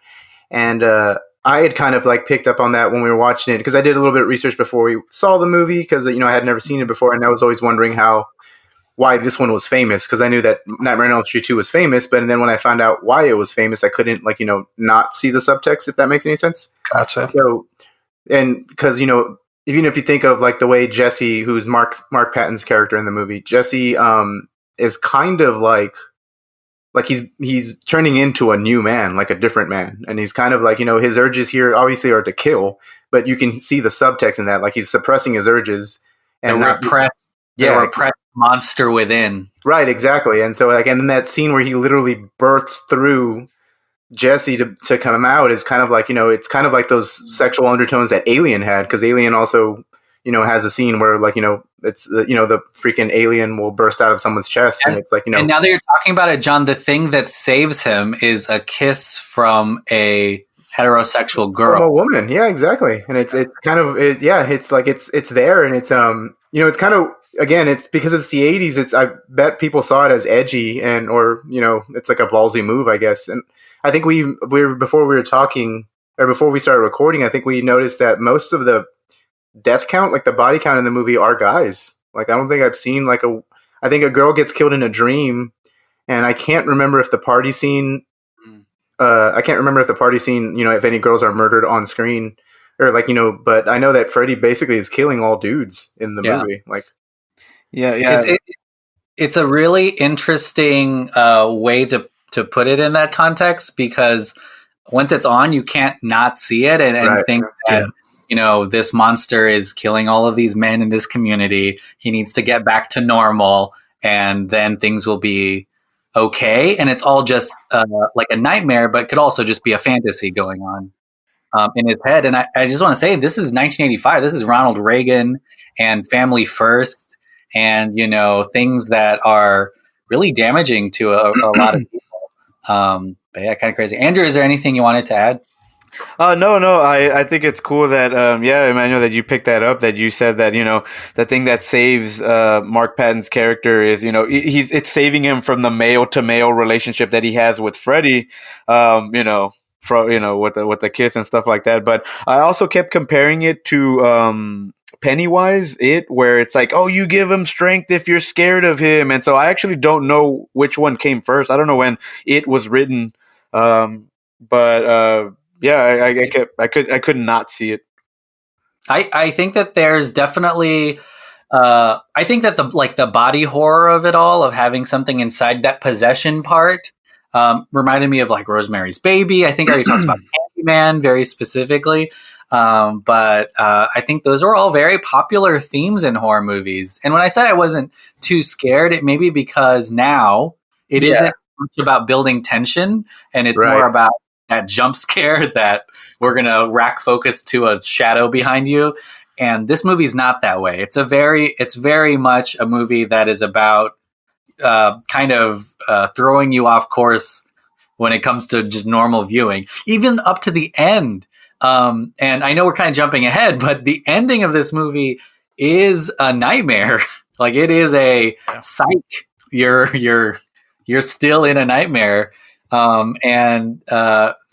Speaker 11: and I had kind of like picked up on that when we were watching it because I did a little bit of research before we saw the movie because I had never seen it before, and I was always wondering why this one was famous, because I knew that Nightmare on Elm Street 2 was famous, but then when I found out why it was famous, I couldn't not see the subtext, if that makes any sense.
Speaker 10: Gotcha.
Speaker 11: So, and because even if you think of like the way Jesse, who's Mark Patton's character in the movie, Jesse is kind of like he's turning into a new man, like a different man, and he's kind of like his urges here obviously are to kill, but you can see the subtext in that, like he's suppressing his urges and
Speaker 9: repressed monster within.
Speaker 11: Right, exactly. And so like, and then that scene where he literally births through Jesse to come out is kind of like, it's kind of like those sexual undertones that Alien had, because Alien also, has a scene where like, it's the freaking alien will burst out of someone's chest, and it's like,
Speaker 9: And now that you're talking about it, John, the thing that saves him is a kiss from a heterosexual girl,
Speaker 11: from a woman. Yeah, exactly. And it's kind of it's like it's there, and it's it's kind of, again, it's because it's the 80s. I bet people saw it as edgy or it's like a ballsy move, I guess. And I think before we were talking, or before we started recording, I think we noticed that most of the death count, like the body count in the movie, are guys. Like, I don't think I've seen I think a girl gets killed in a dream, and I can't remember if the party scene, if any girls are murdered on screen or but I know that Freddy basically is killing all dudes in the movie. Like,
Speaker 12: Yeah.
Speaker 9: It's a really interesting way to put it in that context, because once it's on, you can't not see it and think that, this monster is killing all of these men in this community. He needs to get back to normal, and then things will be okay. And it's all just like a nightmare, but could also just be a fantasy going on in his head. And I just want to say, this is 1985. This is Ronald Reagan and Family First, and things that are really damaging to a lot of people. But yeah, kind of crazy. Andrew, is there anything you wanted to add?
Speaker 12: No. I think it's cool that, Emmanuel, that you picked that up, that you said that, the thing that saves Mark Patton's character is, it's saving him from the male to male relationship that he has with Freddy, with the kiss and stuff like that. But I also kept comparing it to Pennywise, where it's like, oh, you give him strength if you're scared of him. And so I actually don't know which one came first. I don't know when it was written. But I could not see it.
Speaker 9: I think that there's definitely I think that the body horror of it all, of having something inside, that possession part, reminded me of like Rosemary's Baby. I think I already talked about Candyman very specifically. But I think those are all very popular themes in horror movies. And when I said I wasn't too scared, it may be because now it isn't much about building tension, and it's more about that jump scare that we're going to rack focus to a shadow behind you. And this movie's not that way. It's very much a movie that is about kind of throwing you off course when it comes to just normal viewing, even up to the end. And I know we're kind of jumping ahead, but the ending of this movie is a nightmare. Like, it is a psych. You're still in a nightmare. And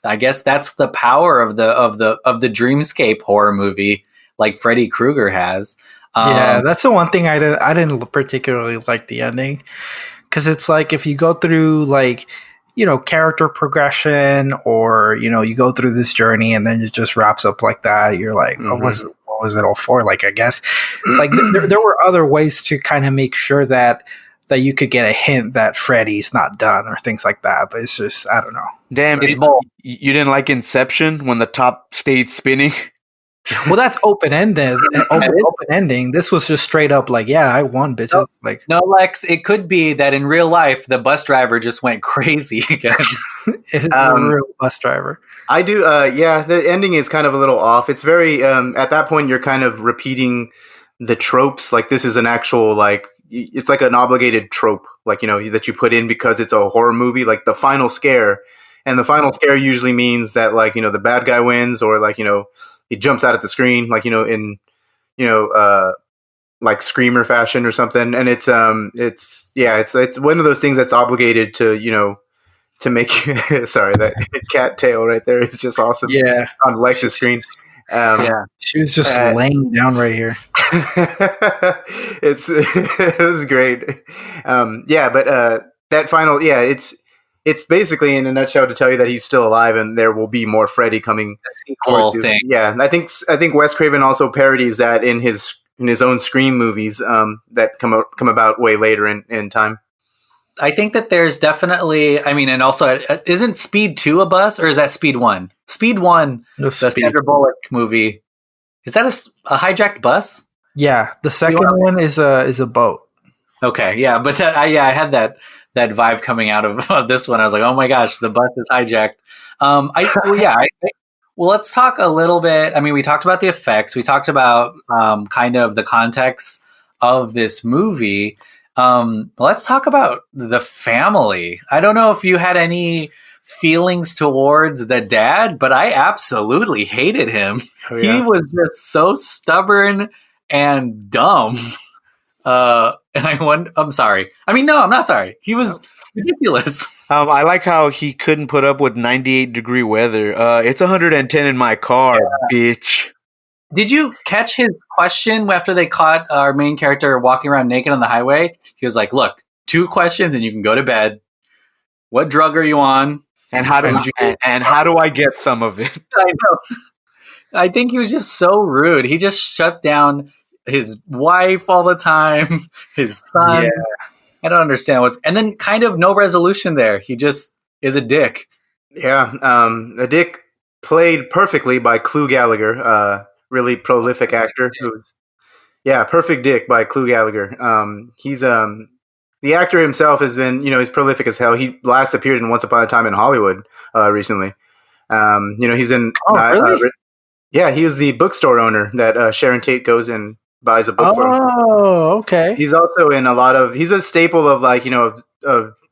Speaker 9: I guess that's the power of the dreamscape horror movie, like Freddy Krueger has.
Speaker 10: That's the one thing I didn't particularly like the ending, because it's like, if you go through character progression, or you go through this journey and then it just wraps up like that, you're like, what was it all for? Like, I guess there were other ways to kind of make sure that you could get a hint that Freddy's not done, or things like that. But it's just, I don't know.
Speaker 12: Damn,
Speaker 9: it's bold.
Speaker 12: You didn't like Inception when the top stayed spinning?
Speaker 10: Well, that's open-ended. Open ending. This was just straight up like, yeah, I won, bitches.
Speaker 9: No, Lex, it could be that in real life the bus driver just went crazy again.
Speaker 10: It's a real bus driver.
Speaker 11: I do. The ending is kind of a little off. It's very at that point you're kind of repeating the tropes. Like, this is an actual, it's like an obligated trope, that you put in because it's a horror movie, like the final scare. And the final scare usually means that, the bad guy wins, or he jumps out at the screen, in Screamer fashion or something. And it's one of those things that's obligated to, to make sorry, that cat tail right there is just awesome.
Speaker 10: Yeah.
Speaker 11: On Lex's screen.
Speaker 10: She was just laying down right here.
Speaker 11: It was great. But that final, it's basically, in a nutshell, to tell you that he's still alive and there will be more Freddy coming.
Speaker 9: The sequel thing.
Speaker 11: Yeah, I think Wes Craven also parodies that in his own Scream movies that come about way later in time.
Speaker 9: I think that there's definitely, and also, isn't Speed 2 a bus, or is that Speed 1? Speed 1, the Sandra Bullock movie, is that a hijacked bus?
Speaker 10: Yeah, the second one is a boat.
Speaker 9: Okay, yeah, but I had that vibe coming out of this one. I was like, oh my gosh, the bus is hijacked. Well, let's talk a little bit. We talked about the effects. We talked about kind of the context of this movie. Let's talk about the family. I don't know if you had any feelings towards the dad, but I absolutely hated him. Oh, yeah. He was just so stubborn and dumb. I'm sorry. No, I'm not sorry. He was ridiculous.
Speaker 12: I like how he couldn't put up with 98-degree weather. It's 110 in my car, bitch.
Speaker 9: Did you catch his question after they caught our main character walking around naked on the highway? He was like, look, 2 questions and you can go to bed. What drug are you on?
Speaker 12: And how do I get some of it?
Speaker 9: I know. I think he was just so rude. He just shut down his wife all the time, his son.
Speaker 10: Yeah.
Speaker 9: I don't understand and then kind of no resolution there. He just is a dick.
Speaker 11: Yeah, a dick played perfectly by Clu Gallagher, really prolific actor. Perfect Dick by Clu Gallagher. He's the actor himself has been, he's prolific as hell. He last appeared in Once Upon a Time in Hollywood recently. He's in.
Speaker 10: Really?
Speaker 11: Yeah, he was the bookstore owner that Sharon Tate goes and buys a book from.
Speaker 10: Oh, okay.
Speaker 11: He's also in a lot of. He's a staple of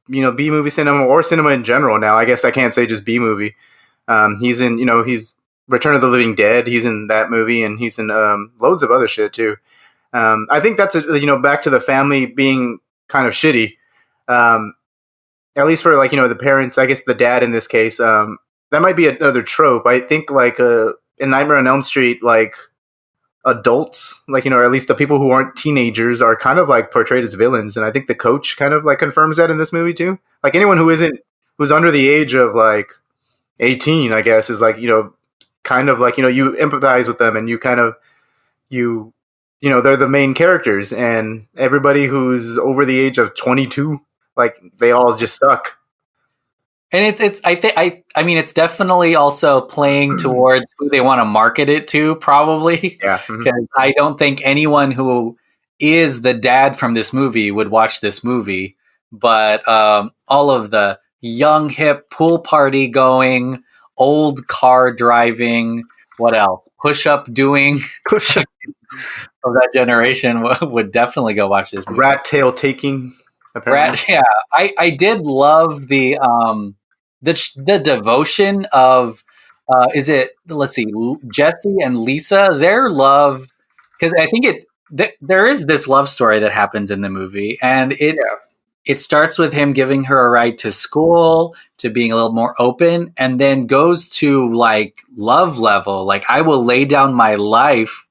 Speaker 11: B movie cinema or cinema in general. Now, I guess I can't say just B movie. He's in, he's Return of the Living Dead. He's in that movie, and he's in loads of other shit too. I think that's back to the family being kind of shitty. At least for the parents, I guess the dad in this case. That might be another trope. I think in Nightmare on Elm Street, adults, or at least the people who aren't teenagers, are kind of portrayed as villains, and I think the coach kind of confirms that in this movie too. Anyone who's under the age of 18, I guess, is kind of you empathize with them, and you kind of they're the main characters, and everybody who's over the age of 22, they all just suck.
Speaker 9: And I mean it's definitely also playing towards who they want to market it to, probably.
Speaker 11: Yeah.
Speaker 9: Because I don't think anyone who is the dad from this movie would watch this movie. But all of the young, hip pool party going, old car driving, what else? Push-up doing of that generation would definitely go watch this movie.
Speaker 11: Rat tail taking.
Speaker 9: Yeah, I did love the devotion of let's see, Jesse and Lisa, their love, because I think there is this love story that happens in the movie, and it starts with him giving her a ride to school, to being a little more open, and then goes to love level, I will lay down my life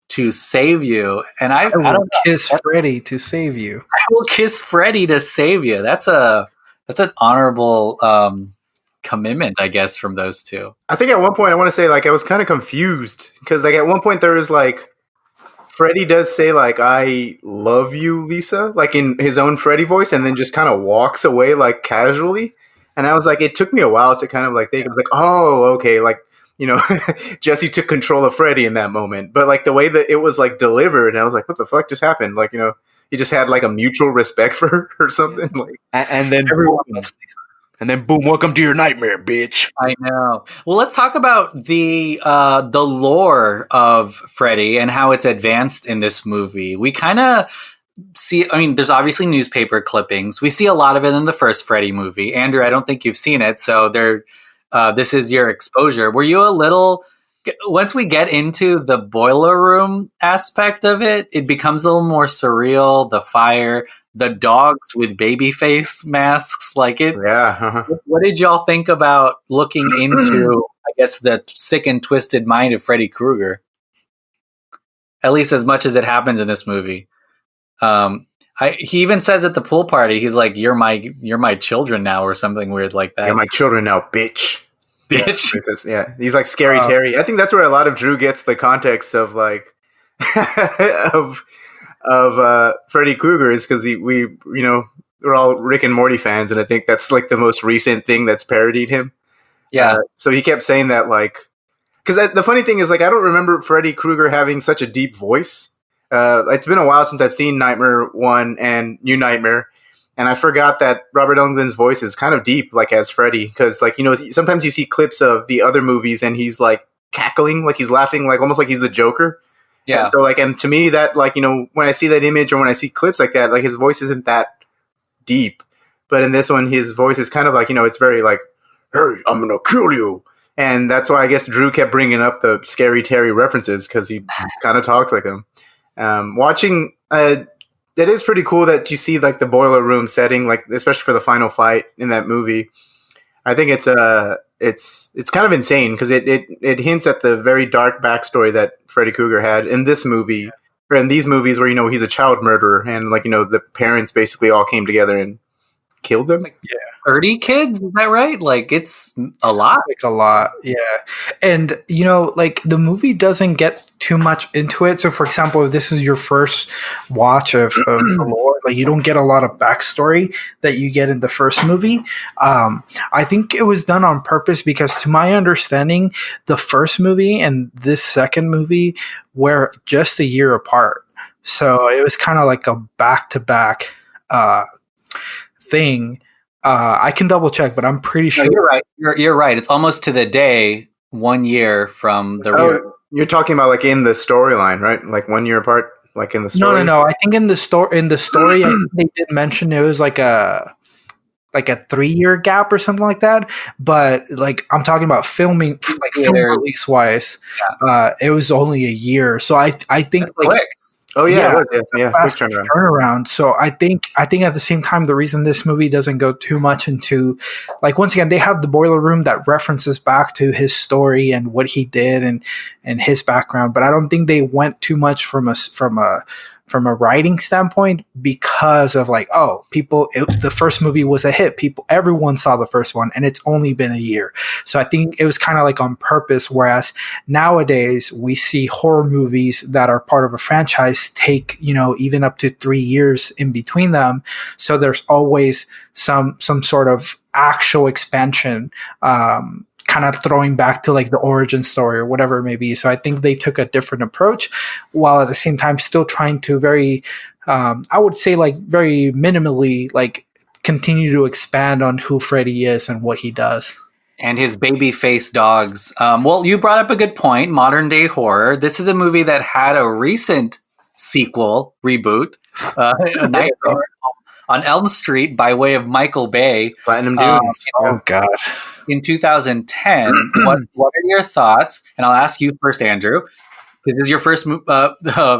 Speaker 9: to save you, and I will
Speaker 10: kiss Freddy to save you.
Speaker 9: I will kiss Freddy to save you. That's an honorable commitment, I guess, from those two.
Speaker 11: I think at one point I want to say I was kind of confused because at one point there was Freddy does say I love you, Lisa, in his own Freddy voice, and then just kind of walks away casually, and I was it took me a while to kind of think. I was oh, okay, Jesse took control of Freddy in that moment, but the way that it was delivered, and I was what the fuck just happened? He just had a mutual respect for her or something.
Speaker 12: And then everyone loves Lisa. And then boom, welcome to your nightmare, bitch.
Speaker 9: I know. Well, let's talk about the lore of Freddy and how it's advanced in this movie. We kind of see, I mean, there's obviously newspaper clippings. We see a lot of it in the first Freddy movie. Andrew, I don't think you've seen it, so this is your exposure. Were you a little... Once we get into the boiler room aspect of it, it becomes a little more surreal. The fire, the dogs with baby face masks,
Speaker 11: Yeah.
Speaker 9: What did y'all think about looking into, I guess, the sick and twisted mind of Freddy Krueger? At least as much as it happens in this movie. He even says at the pool party, he's like, "You're my children now," or something weird like that.
Speaker 11: You're my children now, bitch.
Speaker 9: Bitch.
Speaker 11: Yeah, he's Scary Terry. I think that's where a lot of Drew gets the context of of Freddy Krueger, is because we're all Rick and Morty fans, and I think that's the most recent thing that's parodied him.
Speaker 9: Yeah.
Speaker 11: So he kept saying that because the funny thing is I don't remember Freddy Krueger having such a deep voice. It's been a while since I've seen Nightmare 1 and New Nightmare. And I forgot that Robert Englund's voice is kind of deep, as Freddy, because sometimes you see clips of the other movies and he's cackling, he's laughing, almost like he's the Joker.
Speaker 9: Yeah.
Speaker 11: And so and to me that when I see that image or when I see clips like that, his voice isn't that deep. But in this one, his voice is kind of it's very "Hey, I'm gonna kill you," and that's why I guess Drew kept bringing up the Scary Terry references, because he kind of talks like him. Watching. It is pretty cool that you see the boiler room setting, especially for the final fight in that movie. I think it's kind of insane because it hints at the very dark backstory that Freddy Krueger had in this movie, or in these movies where he's a child murderer, and the parents basically all came together and killed them.
Speaker 9: Like 30 kids, is that right? Like, it's a lot.
Speaker 10: Like a lot, yeah. And like the movie doesn't get too much into it. So, for example, if this is your first watch of the lore, like you don't get a lot of backstory that you get in the first movie. I think it was done on purpose because, to my understanding, the first movie and this second movie were just a year apart. So it was kind of like a back-to-back thing. I can double check, but I'm pretty sure.
Speaker 9: No, you're right. You're right. It's almost to the day 1 year from the.
Speaker 11: You're talking about like in the storyline, right? Like 1 year apart, like in the story.
Speaker 10: No. I think in the story, I think they did mention it was like a 3-year gap or something like that. But like I'm talking about filming, like film release wise, it was only a year. So I think
Speaker 9: that's quick.
Speaker 11: Oh yeah,
Speaker 10: fast turnaround. So I think at the same time, the reason this movie doesn't go too much into, like, once again, they have the boiler room that references back to his story and what he did and his background, but I don't think they went too much from a writing standpoint because of like, the first movie was a hit. Everyone saw the first one and it's only been a year. So I think it was kind of like on purpose. Whereas nowadays we see horror movies that are part of a franchise take, even up to 3 years in between them. So there's always some sort of actual expansion, kind of throwing back to like the origin story or whatever it may be. So I think they took a different approach while at the same time still trying to I would say like very minimally, like continue to expand on who Freddy is and what he does.
Speaker 9: And his baby face dogs. Well, you brought up a good point, modern day horror. This is a movie that had a recent sequel, reboot, A Nightmare on Elm Street by way of Michael Bay.
Speaker 11: Platinum Dunes.
Speaker 10: Oh God.
Speaker 9: In 2010, what are your thoughts? And I'll ask you first, Andrew, because this is your first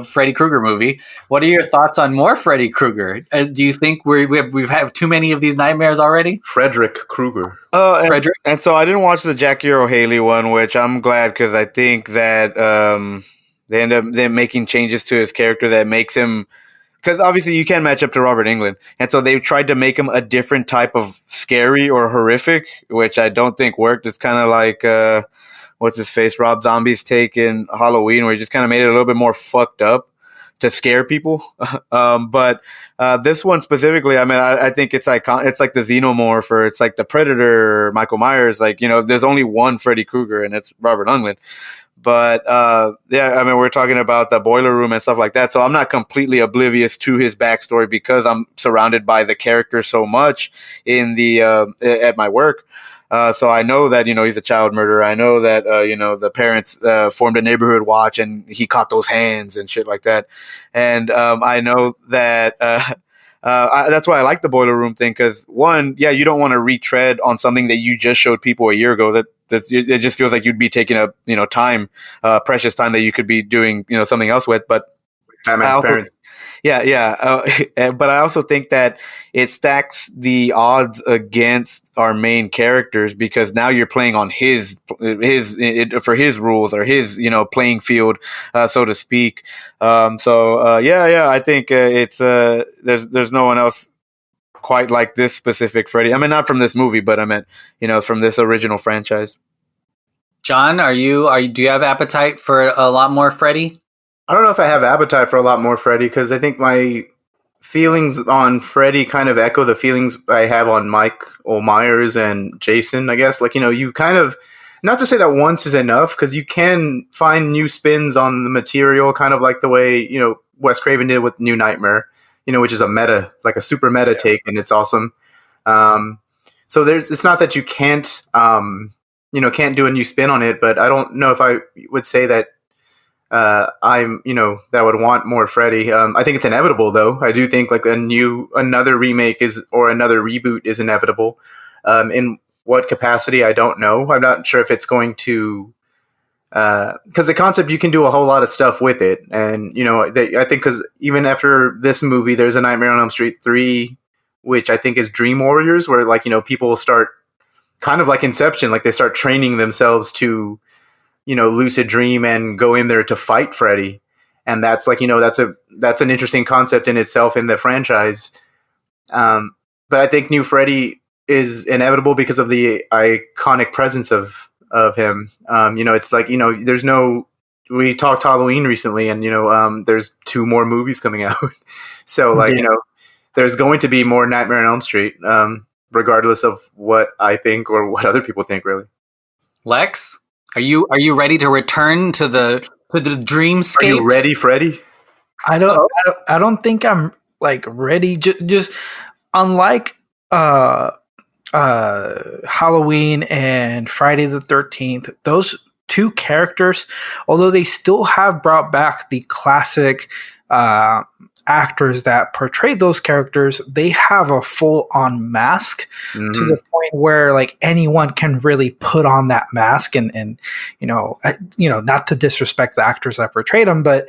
Speaker 9: Freddy Krueger movie. What are your thoughts on more Freddy Krueger? Do you think we've had too many of these nightmares already?
Speaker 11: Frederick Krueger.
Speaker 9: Frederick.
Speaker 12: And so I didn't watch the Jackie Earle Haley one, which I'm glad because I think that they end up making changes to his character that makes him. Because obviously you can't match up to Robert Englund. And so they tried to make him a different type of scary or horrific, which I don't think worked. It's kind of like, what's his face, Rob Zombie's take in Halloween, where he just kind of made it a little bit more fucked up to scare people. But this one specifically, I mean, I think it's iconic. It's like the Xenomorph, or it's like the Predator, Michael Myers. Like, there's only one Freddy Krueger, and it's Robert Englund. But yeah, I mean, we're talking about the boiler room and stuff like that. So I'm not completely oblivious to his backstory because I'm surrounded by the character so much in the at my work. So I know that he's a child murderer. I know that the parents formed a neighborhood watch and he caught those hands and shit like that. And I know that. That's why I like the boiler room thing, because one, you don't want to retread on something that you just showed people a year ago. That it just feels like you'd be taking up time, precious time that you could be doing something else with. But
Speaker 11: Batman's parents.
Speaker 12: But I also think that it stacks the odds against our main characters, because now you're playing on his for his rules, or his playing field, so to speak. I think it's there's no one else quite like this specific Freddy. I mean, not from this movie, but I meant from this original franchise.
Speaker 9: John, do you have appetite for a lot more Freddy?
Speaker 11: I don't know if I have appetite for a lot more Freddy, because I think my feelings on Freddy kind of echo the feelings I have on Michael Myers and Jason, I guess. Like, you kind of, not to say that once is enough, because you can find new spins on the material, kind of like the way, Wes Craven did with New Nightmare, which is a super meta take, and it's awesome. So it's not that you can't do a new spin on it, but I don't know if I would say that that I would want more Freddy. I think it's inevitable, though. I do think like another remake or another reboot is inevitable. In what capacity, I don't know. I'm not sure if it's going to, because the concept, you can do a whole lot of stuff with it. And, I think because even after this movie, there's a Nightmare on Elm Street 3, which I think is Dream Warriors, where people will start kind of like Inception, like they start training themselves to, lucid dream and go in there to fight Freddy. And that's like, that's an interesting concept in itself in the franchise. but I think New Freddy is inevitable because of the iconic presence of him. It's like there's no. We talked Halloween recently, and there's 2 more movies coming out, so there's going to be more Nightmare on Elm Street, regardless of what I think or what other people think. Really,
Speaker 9: Lex, are you ready to return to the dreamscape?
Speaker 11: Are you ready, Freddy?
Speaker 10: I don't think I'm like ready. Just unlike Halloween and Friday the 13th, those 2 characters, although they still have brought back the classic actors that portrayed those characters, they have a full-on mask to the point where like anyone can really put on that mask and not to disrespect the actors that portrayed them, but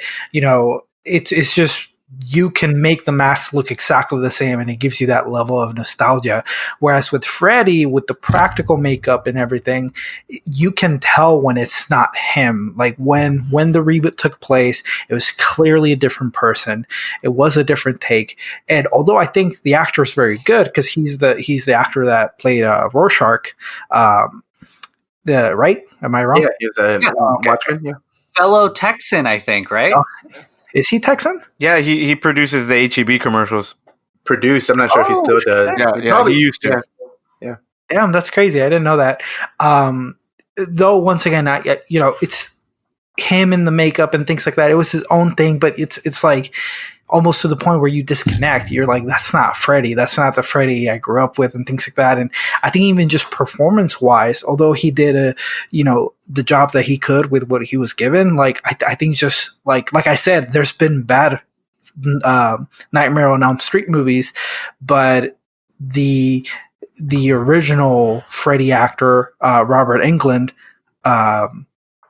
Speaker 10: it's just you can make the mask look exactly the same and it gives you that level of nostalgia. Whereas with Freddy, with the practical makeup and everything, you can tell when it's not him. Like when the reboot took place, it was clearly a different person. It was a different take. And although I think the actor is very good because he's the actor that played Rorschach, right? Am I wrong?
Speaker 11: Yeah, he's a Watchman. Yeah.
Speaker 9: Fellow Texan, I think, right?
Speaker 10: Oh. Is he Texan?
Speaker 12: Yeah, he produces the HEB commercials.
Speaker 11: Produced. I'm not sure if he still does.
Speaker 12: Yeah, he used to.
Speaker 11: Yeah.
Speaker 10: Damn, that's crazy. I didn't know that. Though, once again, it's him in the makeup and things like that. It was his own thing, but it's like almost to the point where you disconnect. You're like, that's not Freddy. That's not the Freddy I grew up with and things like that. And I think even just performance-wise, although he did the job that he could with what he was given, like I think just like I said, there's been bad Nightmare on Elm Street movies, but the original Freddy actor, Robert Englund,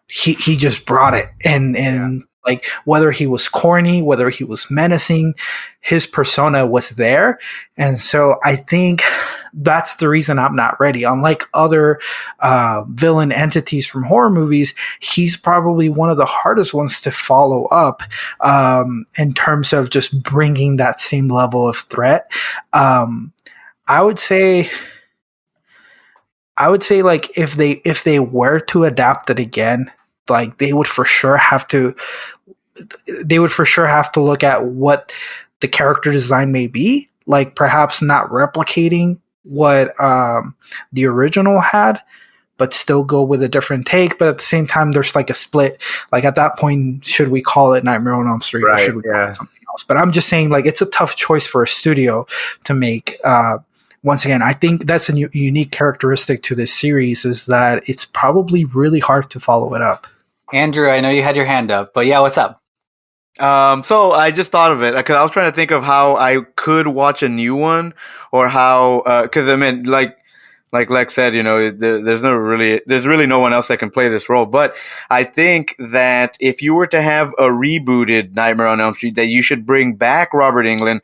Speaker 10: he just brought it, and like whether he was corny, whether he was menacing, his persona was there. And so I think that's the reason I'm not ready. Unlike other villain entities from horror movies, he's probably one of the hardest ones to follow up in terms of just bringing that same level of threat. I would say like if they were to adapt it again, like they would for sure have to look at what the character design may be, like perhaps not replicating what the original had, but still go with a different take. But at the same time, there's like a split. Like at that point, should we call it Nightmare on Elm Street or should we call it something else? But I'm just saying, like, it's a tough choice for a studio to make. Once again, I think that's a unique characteristic to this series is that it's probably really hard to follow it up.
Speaker 9: Andrew, I know you had your hand up, but yeah, what's up?
Speaker 12: So I just thought of it because I was trying to think of how I could watch a new one or how, because I mean, like Lex said, there's really no one else that can play this role. But I think that if you were to have a rebooted Nightmare on Elm Street, that you should bring back Robert Englund,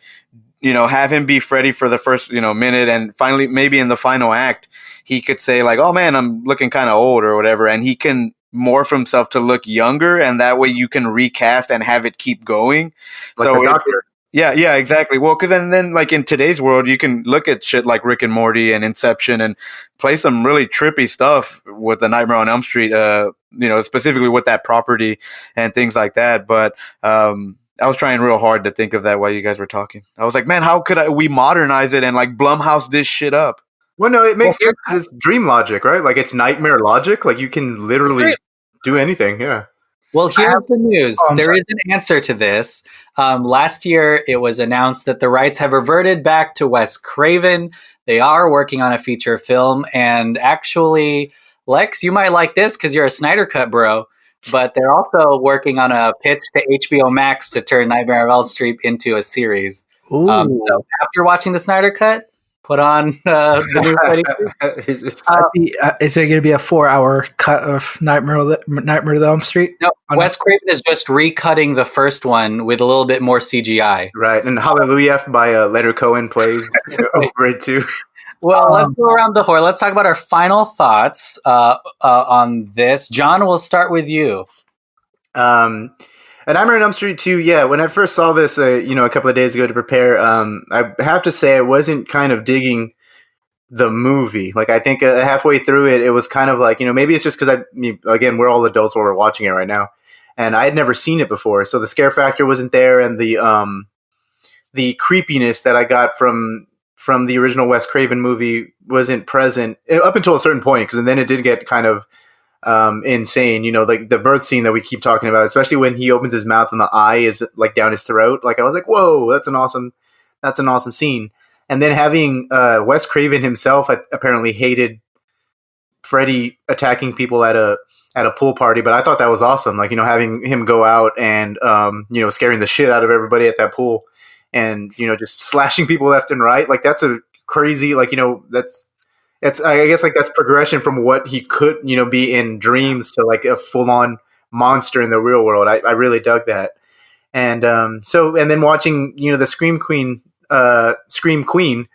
Speaker 12: have him be Freddy for the first, minute, and finally, maybe in the final act, he could say like, "Oh man, I'm looking kind of old" or whatever, and he can morph himself to look younger, and that way you can recast and have it keep going.
Speaker 11: Like the Doctor.
Speaker 12: Yeah, exactly. Well, because then like in today's world, you can look at shit like Rick and Morty and Inception and play some really trippy stuff with the Nightmare on Elm Street, specifically with that property and things like that. But I was trying real hard to think of that while you guys were talking. I was like, man, how could we modernize it and like Blumhouse this shit up?
Speaker 11: Well, no, it makes sense because it's dream logic, right? Like it's nightmare logic. Like you can literally do anything. Yeah.
Speaker 9: Well, here's the news. There is an answer to this. Last year, it was announced that the rights have reverted back to Wes Craven. They are working on a feature film. And actually, Lex, you might like this because you're a Snyder Cut bro. But they're also working on a pitch to HBO Max to turn Nightmare on Elm Street into a series. So after watching the Snyder Cut, put on the new Freddy.
Speaker 10: Is it going to be a 4-hour cut of Nightmare on Elm Street?
Speaker 9: No, Wes Craven is just recutting the first one with a little bit more CGI.
Speaker 11: Right, and Hallelujah by Leonard Cohen plays over it too.
Speaker 9: Well, let's go around the horror. Let's talk about our final thoughts on this. John, we'll start with you.
Speaker 11: And Nightmare on Elm Street 2, yeah, when I first saw this, a couple of days ago to prepare, I have to say I wasn't kind of digging the movie. Like, I think halfway through it, it was kind of like, maybe it's just because again, we're all adults while we're watching it right now. And I had never seen it before. So the scare factor wasn't there. And the creepiness that I got from the original Wes Craven movie wasn't present up until a certain point. Because then it did get kind of insane, like the birth scene that we keep talking about, especially when he opens his mouth and the eye is like down his throat. Like I was like, whoa, that's an awesome scene. And then having Wes Craven himself apparently hated Freddy attacking people at a pool party, but I thought that was awesome. Like, having him go out and scaring the shit out of everybody at that pool, and just slashing people left and right. Like that's a crazy, like that's I guess like that's progression from what he could be in dreams to like a full on monster in the real world. I really dug that. And and then watching the Scream Queen, it's Scream, Queen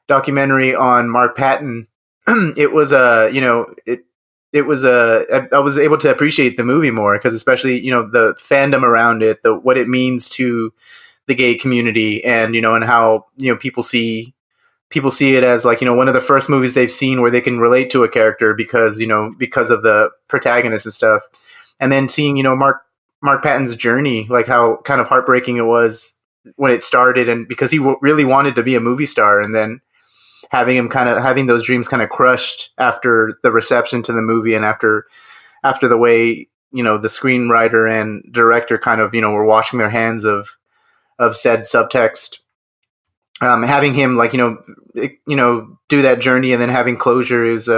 Speaker 11: documentary on Mark Patton. It was it was I was able to appreciate the movie more because especially the fandom around it, what it means to the gay community, and and how people see it as like one of the first movies they've seen where they can relate to a character because of the protagonist and stuff. And then seeing Mark Patton's journey, like how kind of heartbreaking it was when it started, and because he really wanted to be a movie star, and then having those dreams kind of crushed after the reception to the movie, and after the way the screenwriter and director kind of were washing their hands of said subtext. Having him like do that journey and then having closure is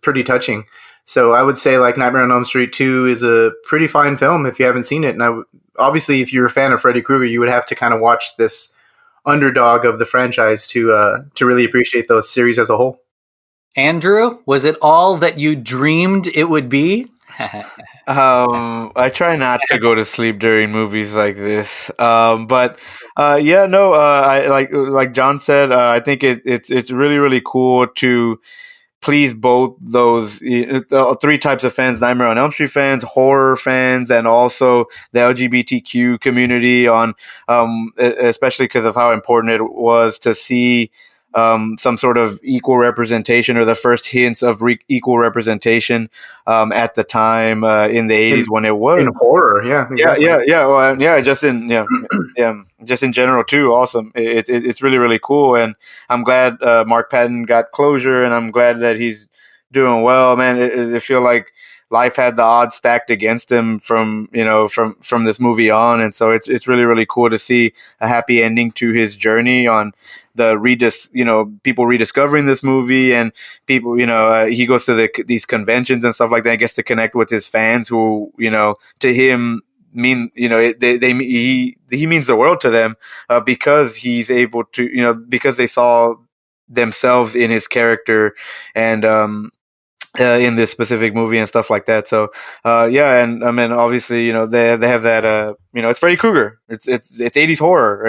Speaker 11: pretty touching. So I would say like Nightmare on Elm Street 2 is a pretty fine film if you haven't seen it. And obviously if you're a fan of Freddy Krueger, you would have to kind of watch this underdog of the franchise to really appreciate the series as a whole.
Speaker 9: Andrew, was it all that you dreamed it would be?
Speaker 12: I try not to go to sleep during movies like this. But I like John said, I think it's really, really cool to please both those three types of fans: Nightmare on Elm Street fans, horror fans, and also the LGBTQ community. On especially because of how important it was to see some sort of equal representation, or the first hints of equal representation at the time in the 80s when it was
Speaker 11: in horror. Yeah, exactly.
Speaker 12: Just in general too. Awesome. It's really, really cool, and I'm glad Mark Patton got closure, and I'm glad that he's doing well. Man, I feel like life had the odds stacked against him from this movie on, and so it's really, really cool to see a happy ending to his journey on the people rediscovering this movie, and people he goes to these conventions and stuff like that, and gets to connect with his fans who to him mean he means the world to them because he's able to because they saw themselves in his character and in this specific movie and stuff like that. So and I mean obviously they have that it's Freddy Krueger, it's 80s horror,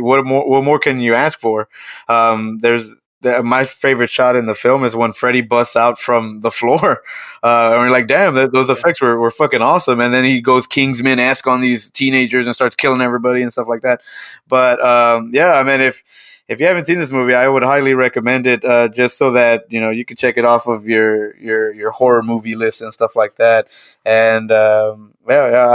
Speaker 12: what more can you ask for? My favorite shot in the film is when Freddy busts out from the floor, and we're like, damn, those effects were fucking awesome. And then he goes Kingsman-esque on these teenagers and starts killing everybody and stuff like that. But I mean, if you haven't seen this movie, I would highly recommend it, just so that you can check it off of your horror movie list and stuff like that. And I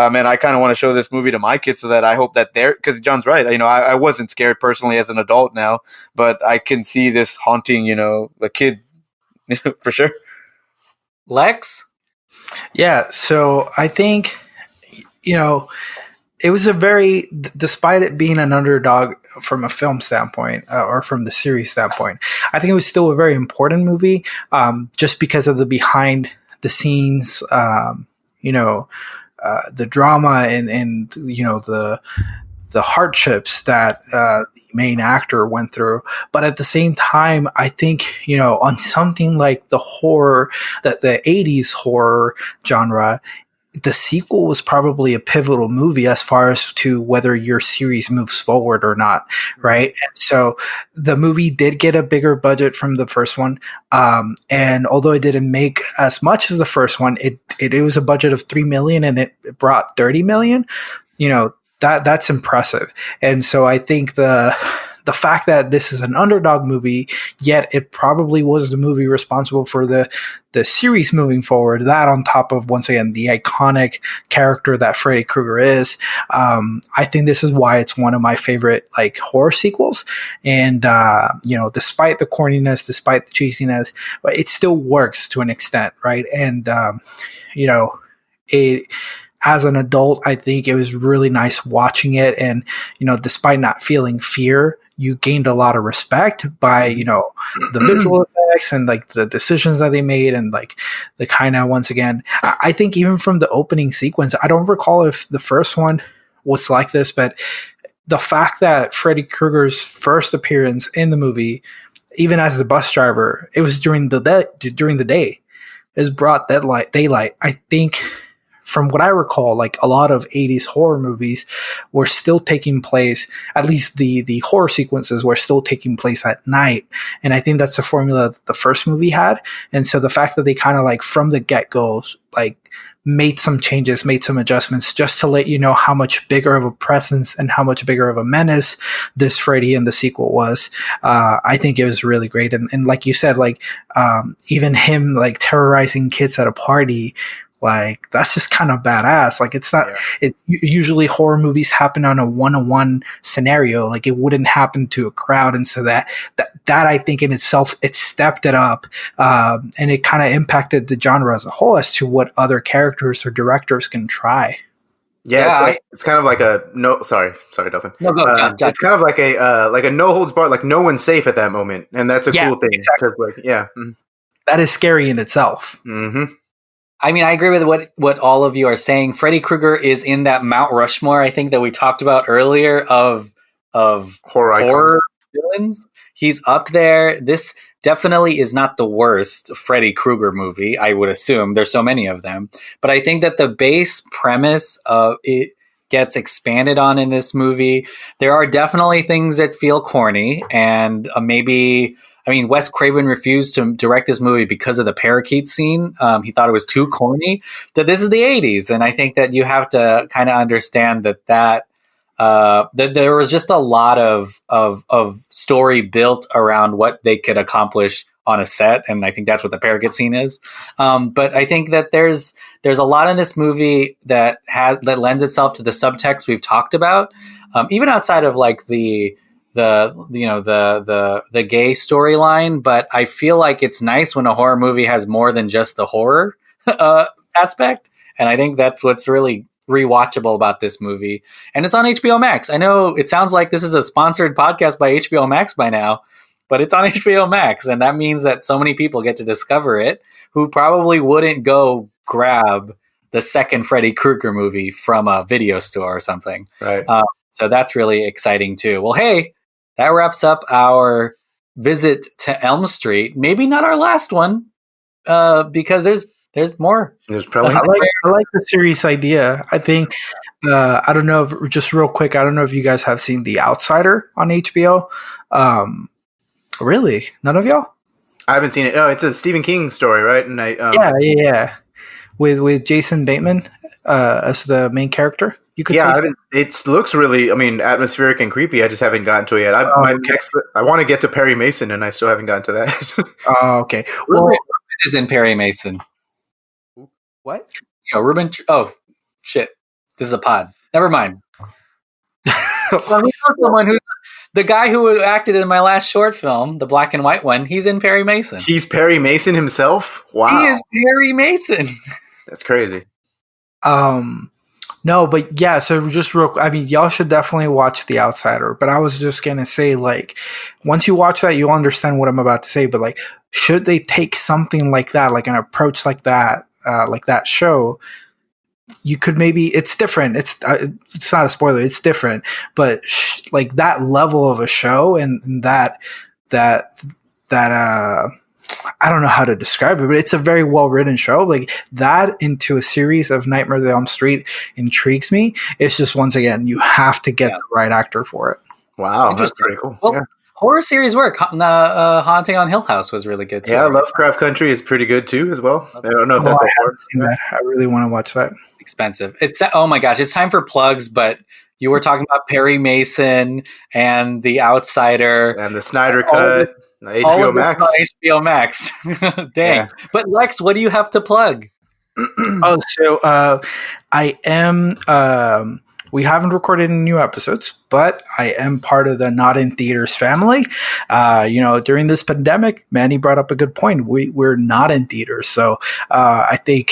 Speaker 12: mean, I kind of want to show this movie to my kids so that I hope that because John's right. I wasn't scared personally as an adult now, but I can see this haunting a kid for sure.
Speaker 9: Lex?
Speaker 10: Yeah, so I think it was despite it being an underdog from a film standpoint or from the series standpoint, I think it was still a very important movie, just because of the behind the scenes, the drama and the hardships that the main actor went through. But at the same time, I think, on something like the horror, that the 80s horror genre, the sequel was probably a pivotal movie as far as to whether your series moves forward or not, right? And so the movie did get a bigger budget from the first one, and although it didn't make as much as the first one, it it was a budget of 3 million and it brought 30 million, that's impressive. And so I think the fact that this is an underdog movie, yet it probably was the movie responsible for the series moving forward, that on top of, once again, the iconic character that Freddy Krueger is, I think this is why it's one of my favorite like horror sequels. And despite the corniness, despite the cheesiness, it still works to an extent, right? And it, as an adult, I think it was really nice watching it. And, despite not feeling fear, you gained a lot of respect by, the visual effects and like the decisions that they made. And like the kind of, once again, I think even from the opening sequence, I don't recall if the first one was like this, but the fact that Freddy Krueger's first appearance in the movie, even as the bus driver, it was during the day, is broad daylight. I think, from what I recall, like a lot of 80s horror movies were still taking place, at least the horror sequences were still taking place at night. And I think that's the formula that the first movie had. And so the fact that they kind of like from the get-go, like made some changes, made some adjustments just to let you know how much bigger of a presence and how much bigger of a menace this Freddy in the sequel was. I think it was really great. And like you said, like even him like terrorizing kids at a party, like that's just kind of badass. Like it's not, usually horror movies happen on a one-on-one scenario. Like it wouldn't happen to a crowd. And so that I think in itself, it stepped it up. And it kind of impacted the genre as a whole as to what other characters or directors can try.
Speaker 11: Yeah, it's kind of like a sorry, Dolphin.
Speaker 9: No, go, John.
Speaker 11: It's kind of like a no holds barred, like no one's safe at that moment. And that's a cool thing. Exactly.
Speaker 10: That is scary in itself.
Speaker 11: Mm-hmm.
Speaker 9: I mean, I agree with what all of you are saying. Freddy Krueger is in that Mount Rushmore, I think, that we talked about earlier of horror villains. He's up there. This definitely is not the worst Freddy Krueger movie, I would assume. There's so many of them. But I think that the base premise of it gets expanded on in this movie. There are definitely things that feel corny and Wes Craven refused to direct this movie because of the parakeet scene. He thought it was too corny. That this is the 80s, and I think that you have to kind of understand that there was just a lot of story built around what they could accomplish on a set, and I think that's what the parakeet scene is. But I think that there's a lot in this movie that lends itself to the subtext we've talked about, even outside of like the gay storyline. But I feel like it's nice when a horror movie has more than just the horror aspect, and I think that's what's really rewatchable about this movie. And it's on HBO Max. I know it sounds like this is a sponsored podcast by HBO Max by now, but it's on HBO Max, and that means that so many people get to discover it who probably wouldn't go grab the second Freddy Krueger movie from a video store or something.
Speaker 11: Right.
Speaker 9: So that's really exciting too. Well, hey, that wraps up our visit to Elm Street. Maybe not our last one, because there's more.
Speaker 11: There's probably.
Speaker 10: I like the series idea. I think. I don't know. Just real quick, I don't know if you guys have seen The Outsider on HBO. Really, none of y'all?
Speaker 11: I haven't seen it. No, it's a Stephen King story, right? And
Speaker 10: yeah. With Jason Bateman as the main character. You could
Speaker 11: it looks really, atmospheric and creepy. I just haven't gotten to it yet. I want to get to Perry Mason, and I still haven't gotten to that.
Speaker 10: Oh, okay.
Speaker 9: Ruben is in Perry Mason.
Speaker 10: What?
Speaker 9: Ruben. Oh, shit. This is a pod. Never mind. Well, we know someone who's the guy who acted in my last short film, the black and white one. He's in Perry Mason.
Speaker 11: He's Perry Mason himself? Wow.
Speaker 9: He is Perry Mason.
Speaker 11: That's crazy.
Speaker 10: No, but yeah, so just y'all should definitely watch The Outsider, but I was just going to say, like, once you watch that, you'll understand what I'm about to say, but like, should they take something like that, like an approach like that show, you could maybe, it's different. It's not a spoiler. It's different, but like that level of a show and that I don't know how to describe it, but it's a very well written show. Like that into a series of Nightmare on Elm Street intrigues me. It's just, once again, you have to get the right actor for it.
Speaker 11: Wow, that's pretty cool.
Speaker 9: Well, horror series work. Haunting on Hill House was really good too.
Speaker 11: Yeah,
Speaker 9: right?
Speaker 11: Lovecraft Country is pretty good too, as well. I don't know if
Speaker 10: Oh,
Speaker 11: that's
Speaker 10: I
Speaker 11: a horror.
Speaker 10: haven't seen that. I really want to watch that.
Speaker 9: Expensive. It's oh my gosh, it's time for plugs, but you were talking about Perry Mason and The Outsider
Speaker 11: And the Snyder
Speaker 9: all of
Speaker 11: Cut,
Speaker 9: this- all
Speaker 11: HBO
Speaker 9: of this
Speaker 11: Max.
Speaker 9: on HBO Max. Dang.
Speaker 11: Yeah.
Speaker 9: But Lex, what do you have to plug?
Speaker 10: Oh, so I am. We haven't recorded any new episodes, but I am part of the Not in Theaters family. During this pandemic, Manny brought up a good point. We're not in theaters, so I think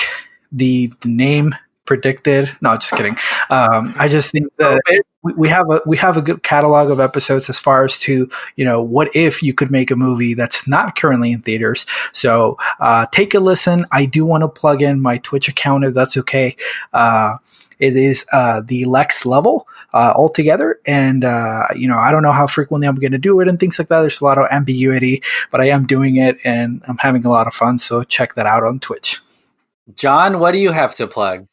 Speaker 10: the name predicted. No, just kidding. I just think that we have a good catalog of episodes as far as to what if you could make a movie that's not currently in theaters. So take a listen. I do want to plug in my Twitch account if that's okay. It is the Lex level altogether, and I don't know how frequently I'm going to do it and things like that. There's a lot of ambiguity, but I am doing it and I'm having a lot of fun. So check that out on Twitch.
Speaker 9: John, what do you have to plug?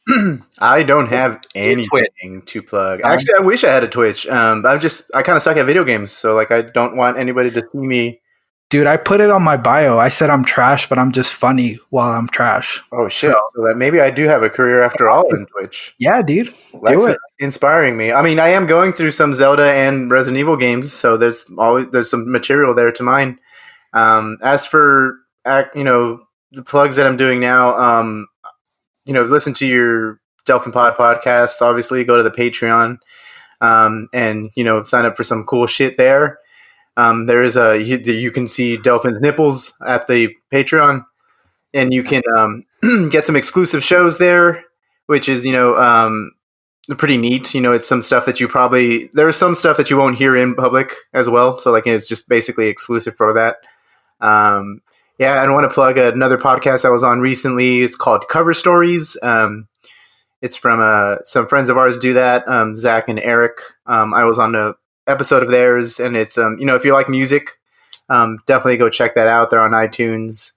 Speaker 11: I don't have anything to plug. Actually, I wish I had a Twitch. I kind of suck at video games, so like I don't want anybody to see me.
Speaker 10: Dude, I put it on my bio. I said I'm trash, but I'm just funny while I'm trash.
Speaker 11: Oh shit! So that maybe I do have a career after all in Twitch.
Speaker 10: Yeah, dude,
Speaker 11: do it. Inspiring me. I mean, I am going through some Zelda and Resident Evil games, so there's some material there to mine. As for the plugs that I'm doing now, listen to your Delphin Pod podcast. Obviously, go to the Patreon, and sign up for some cool shit there. There is you can see Delphin's nipples at the Patreon, and you can get some exclusive shows there, which is pretty neat. It's some stuff that there's some stuff that you won't hear in public as well. So like it's just basically exclusive for that. Yeah, I want to plug another podcast I was on recently. It's called Cover Stories. It's from some friends of ours do that, Zach and Eric. I was on the episode of theirs, and it's if you like music, definitely go check that out. They're on iTunes.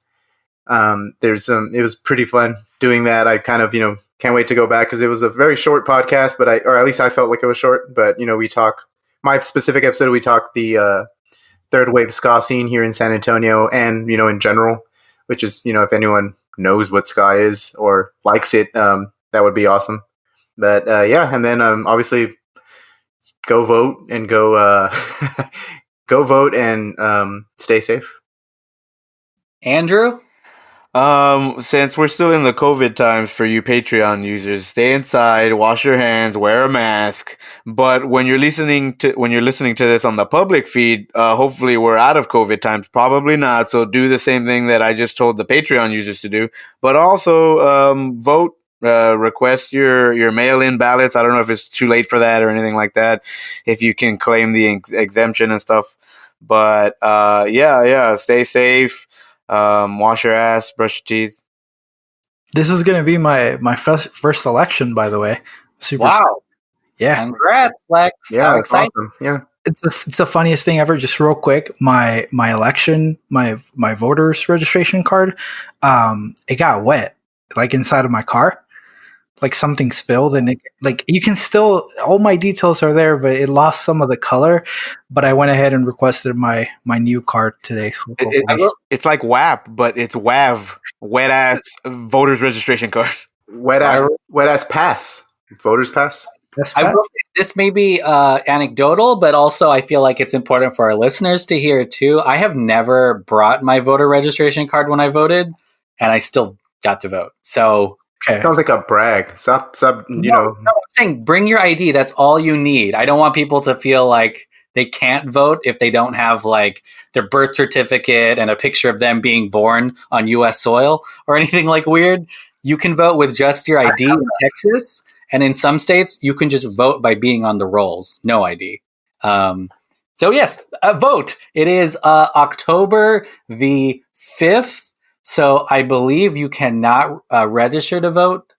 Speaker 11: It was pretty fun doing that. I kind of can't wait to go back because it was a very short podcast, or at least I felt like it was short. But we talk my specific episode. We talk the third wave ska scene here in San Antonio, and in general, which is if anyone knows what ska is or likes it, that would be awesome. But yeah, and then obviously go vote and go vote and stay safe.
Speaker 9: Andrew?
Speaker 12: Since we're still in the COVID times for you Patreon users, stay inside, wash your hands, wear a mask. But when you're listening to this on the public feed, hopefully we're out of COVID times. Probably not. So do the same thing that I just told the Patreon users to do. But also vote. Request your mail-in ballots. I don't know if it's too late for that or anything like that. If you can claim the exemption and stuff. But yeah, stay safe. Wash your ass, brush your teeth.
Speaker 10: This is going to be my first election, by the way. Super.
Speaker 9: Wow.
Speaker 10: Yeah.
Speaker 9: Congrats, Lex.
Speaker 11: Yeah,
Speaker 9: How
Speaker 11: that's
Speaker 9: exciting.
Speaker 11: awesome. Yeah.
Speaker 10: It's the funniest thing ever. Just real quick, my election, my voter's registration card, it got wet, like inside of my car. Like something spilled, and you can still, all my details are there, but it lost some of the color. But I went ahead and requested my new card today.
Speaker 12: It's like WAP, but it's WAV, wet ass voters registration card.
Speaker 11: Wet ass pass, voters pass.
Speaker 9: I will say this may be anecdotal, but also I feel like it's important for our listeners to hear too. I have never brought my voter registration card when I voted, and I still got to vote. So.
Speaker 10: Okay.
Speaker 11: Sounds like a brag. Stop. No,
Speaker 9: I'm saying bring your ID. That's all you need. I don't want people to feel like they can't vote if they don't have like their birth certificate and a picture of them being born on U.S. soil or anything like weird. You can vote with just your ID in Texas, and in some states you can just vote by being on the rolls, no ID. So yes, vote. It is October the 5th. So I believe you cannot register to vote.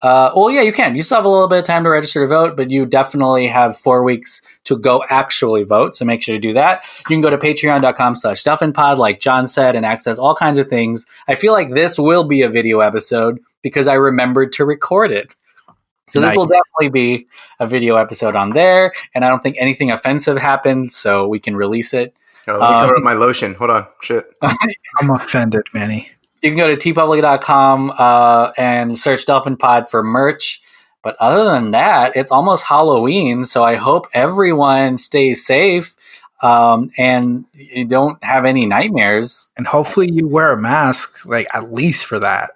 Speaker 9: Well, yeah, you can. You still have a little bit of time to register to vote, but you definitely have 4 weeks to go actually vote. So make sure to do that. You can go to patreon.com/DelphinPod, like John said, and access all kinds of things. I feel like this will be a video episode because I remembered to record it. So This will definitely be a video episode on there. And I don't think anything offensive happened, so we can release it.
Speaker 11: Oh, let me cover up my lotion. Hold on. Shit.
Speaker 10: I'm offended, Manny.
Speaker 9: You can go to tpublic.com and search Dolphin Pod for merch. But other than that, it's almost Halloween, so I hope everyone stays safe and you don't have any nightmares.
Speaker 10: And hopefully you wear a mask, like at least for that.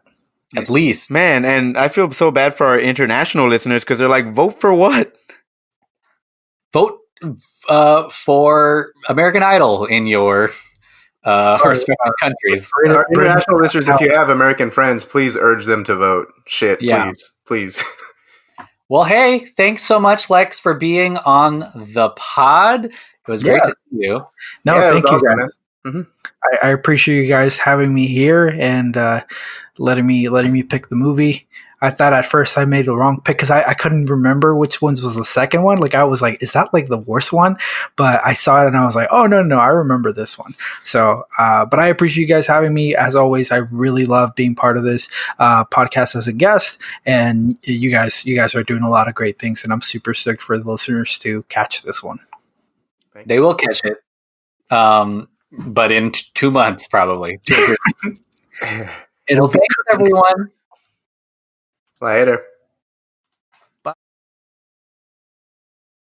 Speaker 9: At least.
Speaker 12: Man, and I feel so bad for our international listeners because they're like, vote for what?
Speaker 9: Vote for American Idol in your respective countries.
Speaker 11: Our international listeners, if you have American friends, please urge them to vote. Shit, please.
Speaker 9: Well, hey, thanks so much, Lex, for being on the pod. It was great to see you.
Speaker 10: No, thank you, guys. Mm-hmm. I appreciate you guys having me here and letting me pick the movie. I thought at first I made the wrong pick because I couldn't remember which ones was the second one. Like I was like, is that like the worst one? But I saw it and I was like, oh no, I remember this one. So, but I appreciate you guys having me. As always, I really love being part of this podcast as a guest. And you guys are doing a lot of great things, and I'm super stoked for the listeners to catch this one.
Speaker 9: They will catch it, but in 2 months probably.
Speaker 10: It'll
Speaker 9: thanks everyone.
Speaker 11: Later.